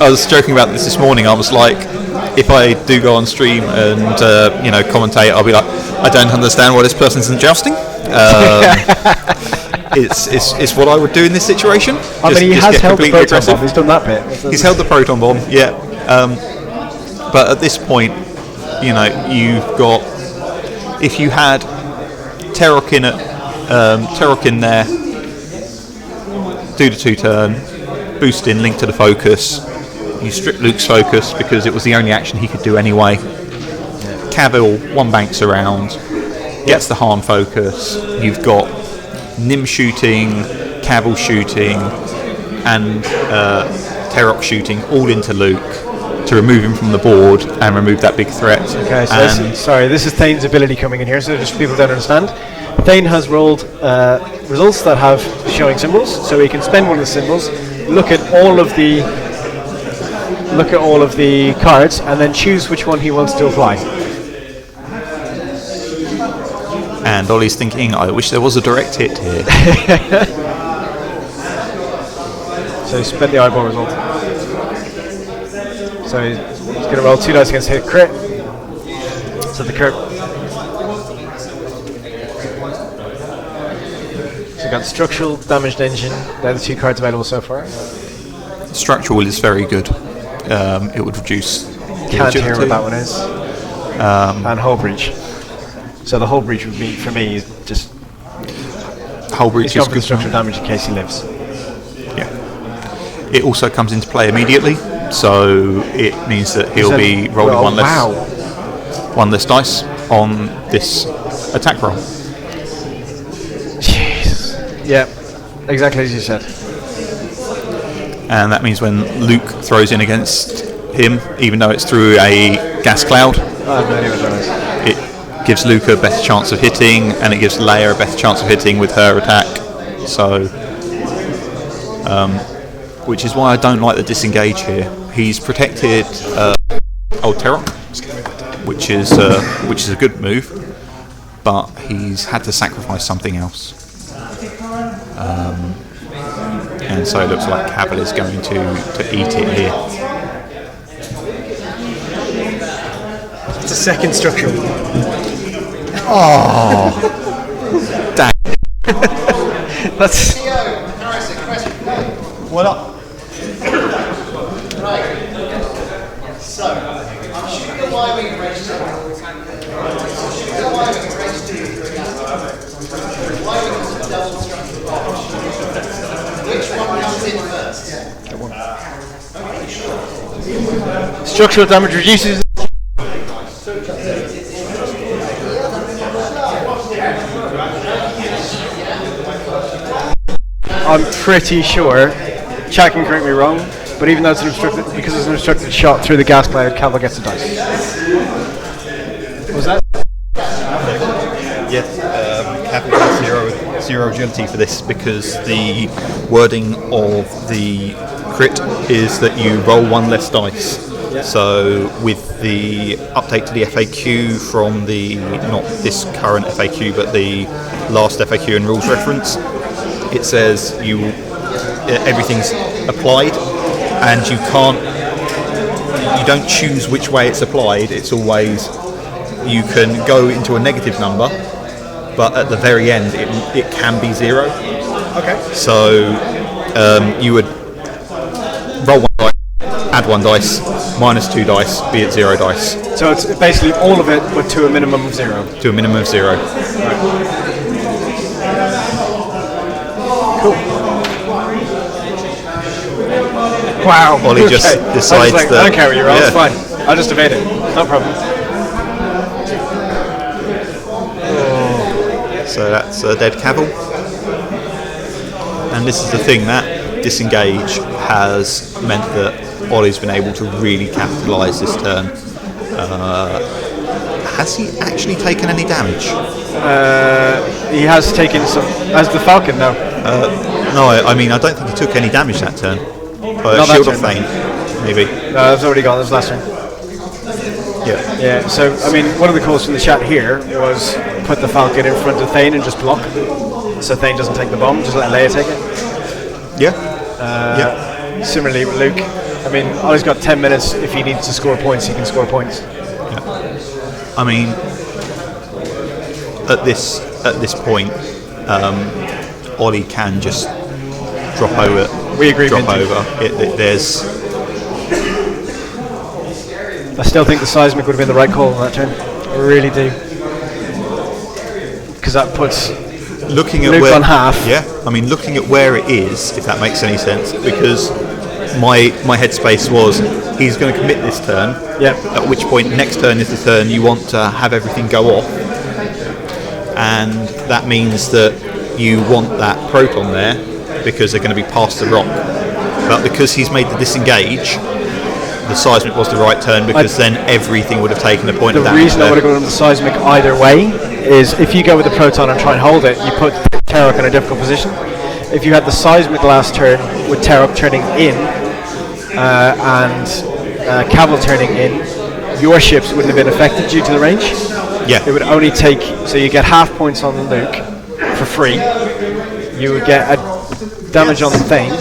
I was joking about this morning. I was like, if I do go on stream and commentate, I'll be like, I don't understand why this person isn't jousting. It's what I would do in this situation. I mean, he has held the proton bomb. He's done that bit. He's held the proton bomb. Yeah. But at this point, you've got. If you had Terok in there, do the 2 turn, boost in, link to the focus. You strip Luke's focus because it was the only action he could do anyway. Cavill 1 banks around, gets the Han focus. You've got Nim shooting, Cavill shooting, and Terok shooting all into Luke to remove him from the board and remove that big threat. Okay, so this is Thane's ability coming in here, so just people don't understand. Thane has rolled results that have showing symbols, so he can spend one of the symbols, look at all of the cards, and then choose which one he wants to apply. And Ollie's thinking, I wish there was a direct hit here. So spend the eyeball result. So he's going to roll 2 dice against hit crit. So the crit. So we've got structural, damaged engine. They're the 2 cards available so far. Structural is very good. It would reduce. Can't hear what that one is. And hull breach. So the hull breach would be, for me, just. Hull breach is good. Structural damage in case he lives. Yeah. It also comes into play immediately, so it means that he'll be rolling one less dice on this attack roll. Jeez. Yeah, exactly as you said. and that means when Luke throws in against him, even though it's through a gas cloud, I have no idea what that is. it gives Luke a better chance of hitting, and it gives Leia a better chance of hitting with her attack. So, which is why I don't like the disengage here. He's protected Old Terok, which is a good move, but he's had to sacrifice something else. And so it looks like Cavill is going to eat it here. It's a second structure. Oh, dang! That's. What up? Right. So, I'm shooting a Y-wing register. Shooting a Y-wing register through a gas. Y-wing is a double structural bomb. Which one comes in first? Structural damage reduces. I'm pretty sure, Chad can correct me wrong, but even though it's an obstructed, because it's an obstructed shot through the gas cloud, Cavill gets a dice. What was that? Yes, Cavill has zero agility for this because the wording of the crit is that you roll one less dice. Yeah. So with the update to the FAQ from the, not this current FAQ, but the last FAQ and rules reference, it says everything's applied, and you don't choose which way it's applied. It's always, you can go into a negative number, but at the very end it can be 0. Okay. So you would roll one dice, add 1 dice, minus 2 dice, be it 0 dice. So it's basically all of it, but to a minimum of 0. To a minimum of 0. Cool. Wow. Ollie just decides I don't care what you roll, it's fine. I'll just evade it. No problem. So that's a dead Cavill. And this is the thing, that disengage has meant that Ollie's been able to really capitalise this turn. Has he actually taken any damage? He has taken some. As the Falcon, no. No, I mean, I don't think he took any damage that turn. Shield of Fame, maybe. No, that's already gone. That was last turn. Yeah. Yeah, so, I mean, one of the calls from the chat here was put the Falcon in front of Thane and just block. So Thane doesn't take the bomb, just let Leia take it. Yeah. Similarly with Luke. I mean, Ollie's got 10 minutes. If he needs to score points, he can score points. Yeah. I mean, at this point, Ollie can just drop over. We agree. Drop over. There's. I still think the seismic would have been the right call on that turn. I really do. Because that puts looking at Luke where, on half. Yeah, I mean, looking at where it is, if that makes any sense, because my headspace was he's going to commit this turn. Yeah. At which point, next turn is the turn you want to have everything go off, and that means that you want that proton there because they're going to be past the rock. But because he's made the disengage, the seismic was the right turn because then everything would have taken a point of damage. The reason I would have gone with the seismic either way is if you go with the proton and try and hold it, you put Tarok in a difficult position. If you had the seismic last turn with Tarok turning in and Cavill turning in, your ships wouldn't have been affected due to the range. Yeah. It would only take, so you get half points on Luke for free. You would get a damage on the Thane.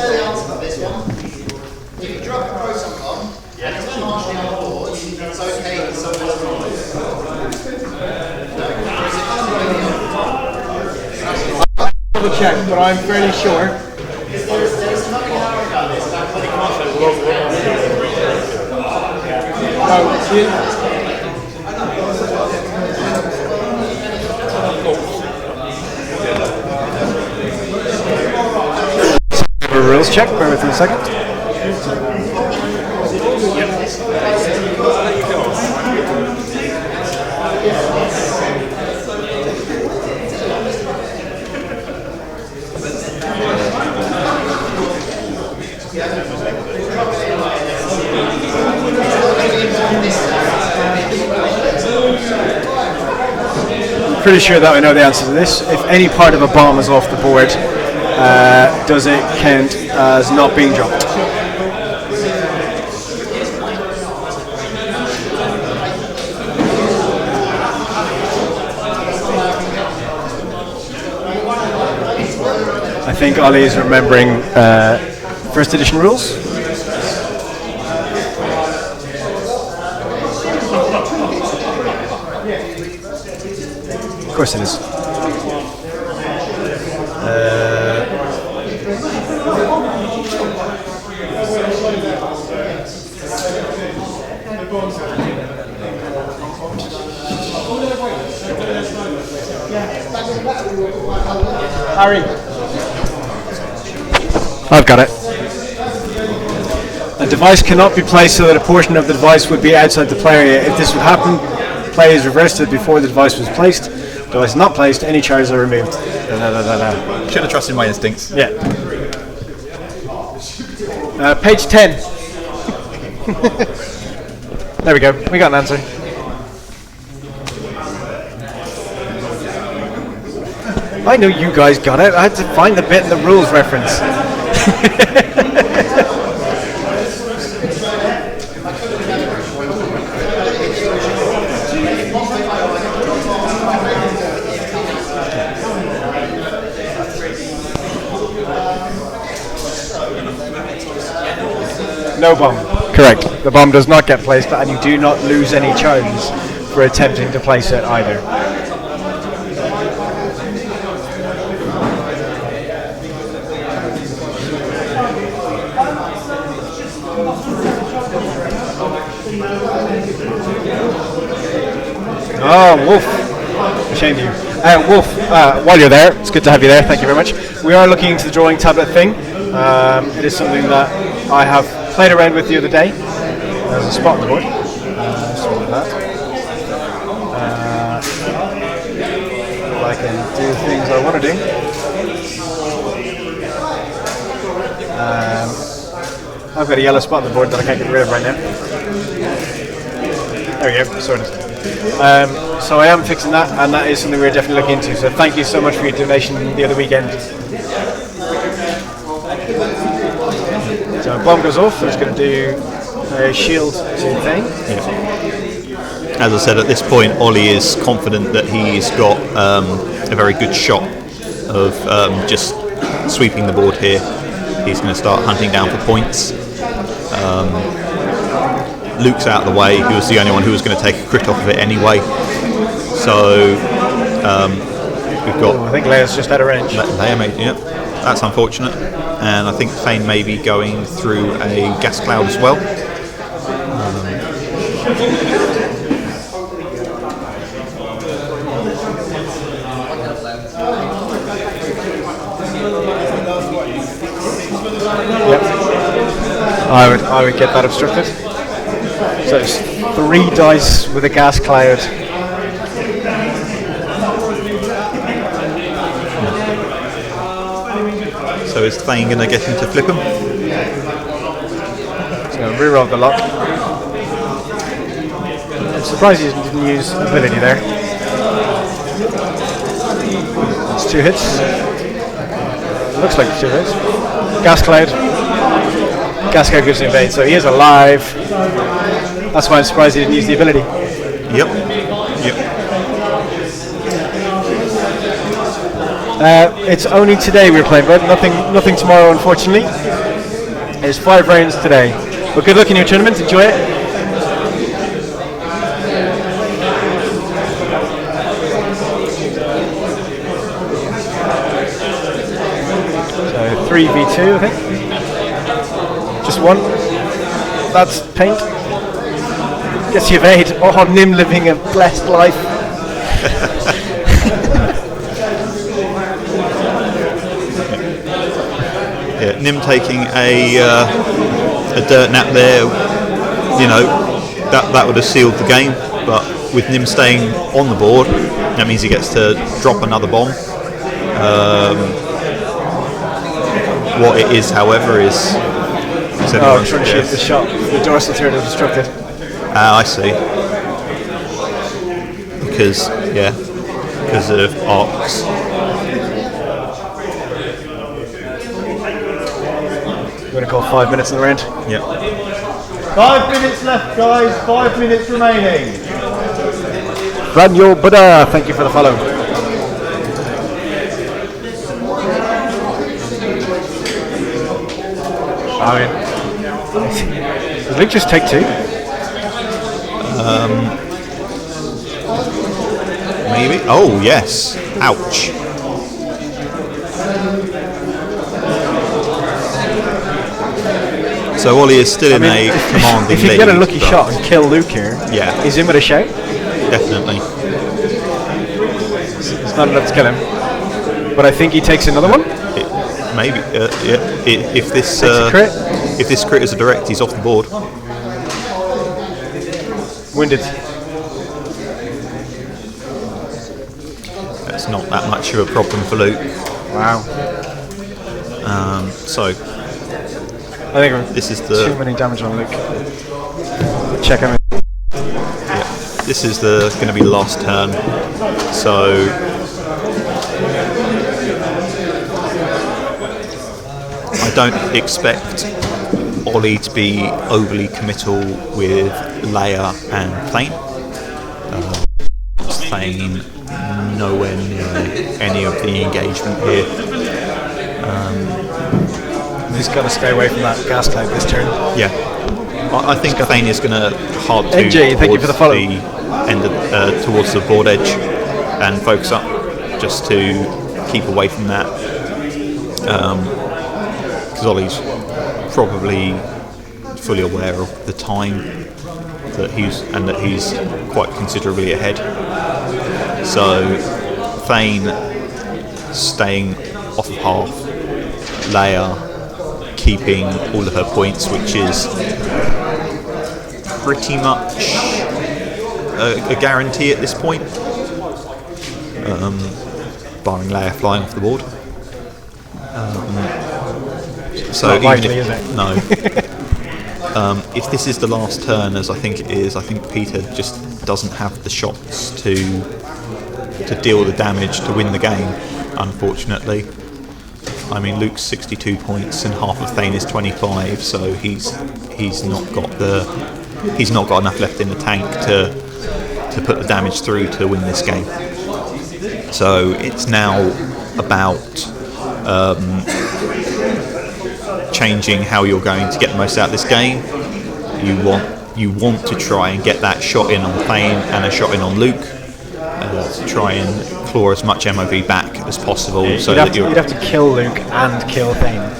If you drop a proton bomb, and it's partially on the board, it's okay. Double check, but I'm fairly sure. There's nothing hard about this. A rules check, bear with me a second. pretty sure that I know the answer to this. If any part of a bomb is off the board, does it count as not being dropped? I think Ollie is remembering first edition rules. Of course it is. Harry. I've got it. A device cannot be placed so that a portion of the device would be outside the play area. If this would happen, play is reversed before the device was placed. Device not placed, any charges are removed. Should have trusted my instincts. Yeah. Page 10. There we go. We got an answer. I know you guys got it. I had to find the bit in the rules reference. No bomb. Correct. The bomb does not get placed, and you do not lose any charges for attempting to place it either. Oh, Wolf. Shame you. Wolf, while you're there, it's good to have you there. Thank you very much. We are looking into the drawing tablet thing. It is something that I have played around with the other day. There's a spot on the board. Something like that. I can do things I want to do. I've got a yellow spot on the board that I can't get rid of right now. There we go, sorted. So I am fixing that, and that is something we're definitely looking into. So thank you so much for your donation the other weekend. So a bomb goes off, it's going to do a shield to thing. Yeah. As I said, at this point, Ollie is confident that he's got a very good shot of just sweeping the board here. He's going to start hunting down for points. Luke's out of the way. He was the only one who was going to take a crit off of it anyway. So we've got. I think Leia's just out of range. Leia made, yeah, that's unfortunate. And I think Thane may be going through a gas cloud as well. Yep. I would get that obstructed. So it's 3 dice with a gas cloud. So is Thane going to get him to flip him? He's going to reroll the lock. I'm surprised he didn't use ability there. It's 2 hits. Looks like 2 hits. Gas cloud. Gas cloud gives him evade, so he is alive. That's why I'm surprised he didn't use the ability. Yep. It's only today we're playing, but nothing tomorrow, unfortunately. There's 5 rounds today. But good luck in your tournament. Enjoy it. So 3v2, I think. Just 1. That's paint. Gets you evade. Oh, Nim living a blessed life. Yeah, Nim taking a dirt nap there, you know, that would have sealed the game. But with Nim staying on the board, that means he gets to drop another bomb. What it is, however, is. I'm trying to shoot the shot. The dorsal turret is obstructed. I see. Because, yeah, because of arcs. You want to call 5 minutes in the round? Yep. 5 minutes left, guys. 5 minutes remaining. Ranyo Buddha, thank you for the follow. I mean, does Luke just take 2? Maybe. Oh yes. Ouch. So Ollie is still in a commanding If you lead. get a lucky but- shot and kill Luke here, Yeah. he's in with a shout. Definitely. It's not enough to kill him. But I think he takes another one. Maybe. Yeah. If this Takes a crit. if this crit is a direct, he's off the board. Wounded. That's not that much of a problem for Luke. Wow. So I think we're this is too the many damage on Luke. Check him. this is the going to be the last turn. So I don't expect Ollie to be overly committal with Leia and Thane. Thane nowhere near any of the engagement here. He's got to stay away from that gas cloud this turn. Yeah, I think Thane is going to hard to NJ, thank you for the follow. end of, towards the board edge and focus up just to keep away from that. Because Ollie's probably fully aware of the time that he's quite considerably ahead. So Thane staying off of half, Leia keeping all of her points, which is pretty much a guarantee at this point, barring Leia flying off the board. So Not even likely, if, is it? no. If this is the last turn, as I think it is, I think Peter just doesn't have the shots to deal the damage to win the game, unfortunately. I mean, Luke's 62 points and half of Thane is 25, so he's not got enough left in the tank to put the damage through to win this game. So it's now about changing how you're going to get the most out of this game. You want to try and get that shot in on Thane and a shot in on Luke to try and claw as much MOV back as possible. So You'd have to kill Luke and kill Thane.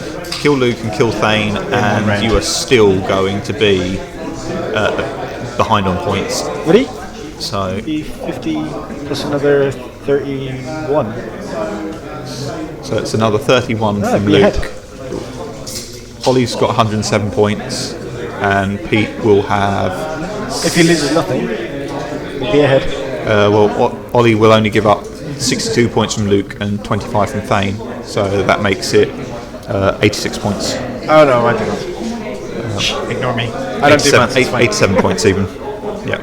Kill Luke and kill Thane, and you are still going to be behind on points. Would he? So Be 50 plus another 31. So it's another 31 Oh, from be Luke. ahead. Ollie's got 107 points, and Pete will have. If he loses nothing, he'll be ahead. Ollie will only give up 62 points from Luke and 25 from Thane, so that makes it 86 points. Oh no, I didn't. Ignore me. I don't do maths. It's fine. 87 points even. Yeah.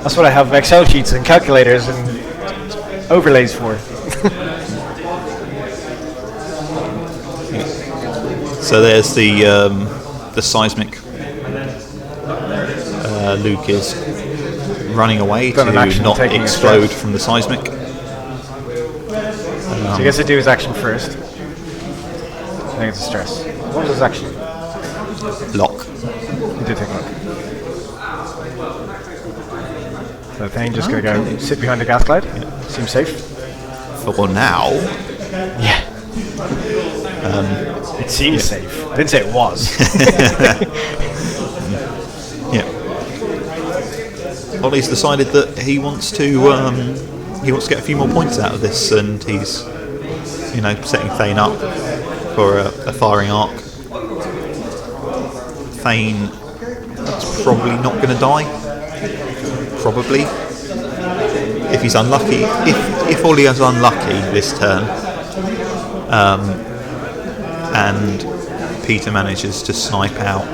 That's what I have Excel sheets and calculators and overlays for. So there's the seismic. Luke is running away Got to an action not taking a explode step. from the seismic. So I guess I do his action first. I think it's a stress. What was his action? Lock. He did take a look. So Thane just gonna go sit behind the gas cloud. Seems safe. For now. Yeah. It seems safe. I didn't say it was. Yeah. Ollie's decided that he wants to get a few more points out of this, and he's setting Thane up for a firing arc. Thane is probably not going to die. Probably. If he's unlucky, if Ollie is unlucky this turn, and Peter manages to snipe out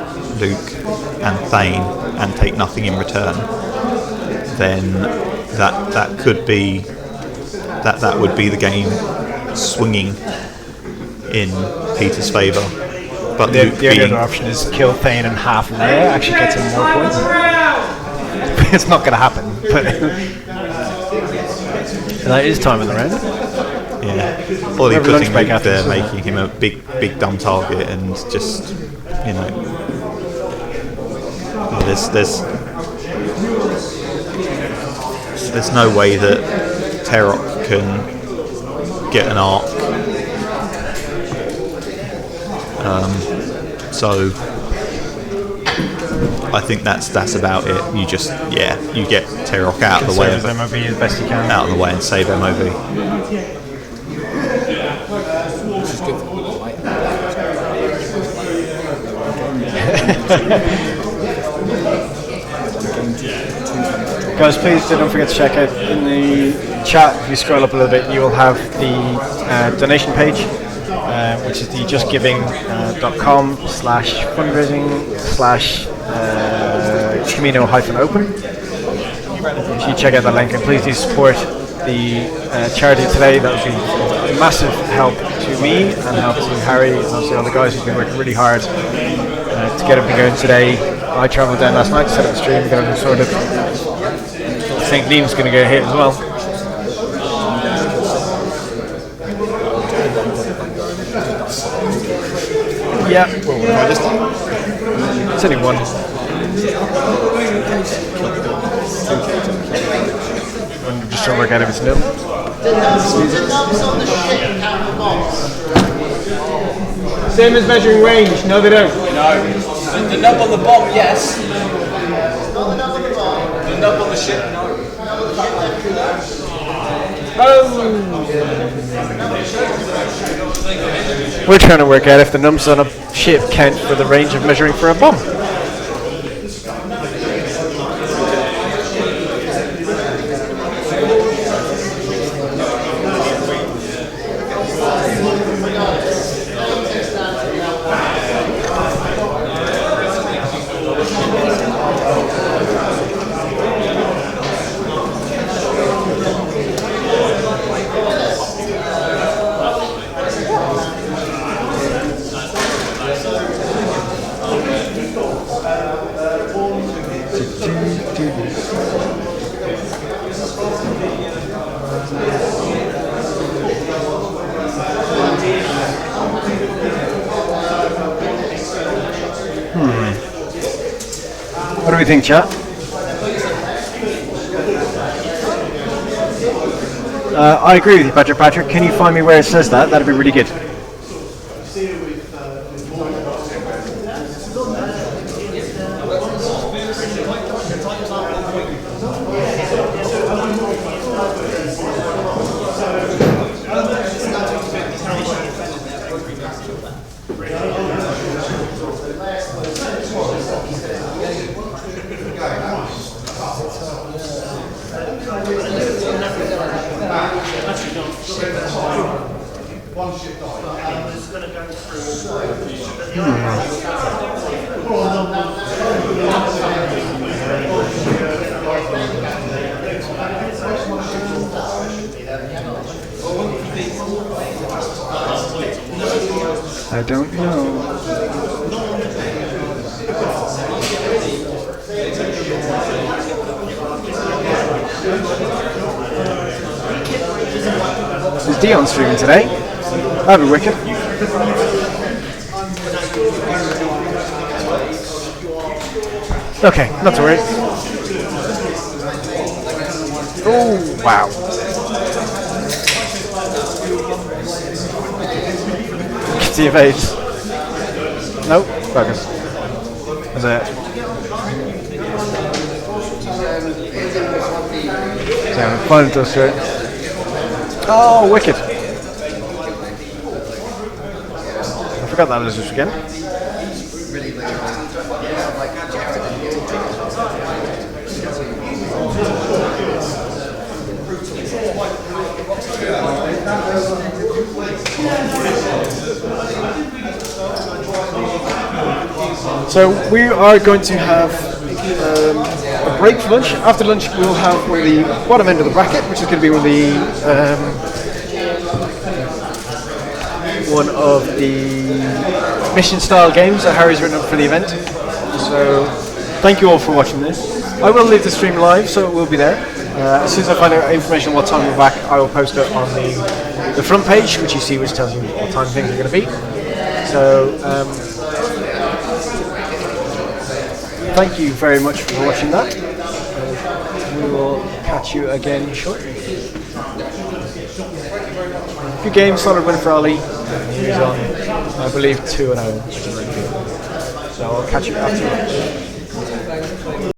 Luke and Thane and take nothing in return, then that could be that would be the game swinging in Peter's favour. But The Luke only being other option is kill Thane and half Leia actually gets him more points. It's not going to happen, but that is time in the round. yeah, or Whatever putting lunch break Luke there, happens, isn't it? making him a big dumb target, and just there's no way that Terok can get an arc. So I think that's about it. You just you get Terok out of the way Conserve his MOB as best you can. out of the way and save MOV. Guys, please don't forget to check out in the chat. If you scroll up a little bit, you will have the donation page, which is the justgiving.com/fundraising/Kamino-open. If you check out that link, and please do support the charity today. That would be a massive help to me and help to Harry and obviously all the guys who've been working really hard to get everything going today. I travelled down last night to set up the stream, got everything sorted. St. Liam's going to go hit as well. Yeah, it's only one. I'm just trying to work out if it's nil. The numbers on the ship count the bombs. Same as measuring range. No, they don't. No. The nub on the bomb, yes. Not the number of the bomb. The nub on the ship, no. We're trying to work out if the nums on a ship count for the range of measuring for a bomb. What do we think, chat? I agree with you, Patrick. Can you find me where it says that? That'd be really good. I don't know. Is Dion streaming today? That'd be wicked. Okay, not to worry. Oh, wow. See if AIDS. Nope, focus. That's it. So, final toss to it. Oh, wicked. I forgot that was just again. So we are going to have a break for lunch. After lunch, we'll have one of the bottom end of the bracket, which is going to be one of the mission-style games that Harry's written up for the event. So, thank you all for watching this. I will leave the stream live, so it will be there. As soon as I find out information on what time we're back, I will post it on the front page, which you see, which tells you what time things are going to be. So, thank you very much for watching that. We will catch you again shortly. Good game, solid win for Ali. He's on, I believe, 2-0. So I'll catch you after.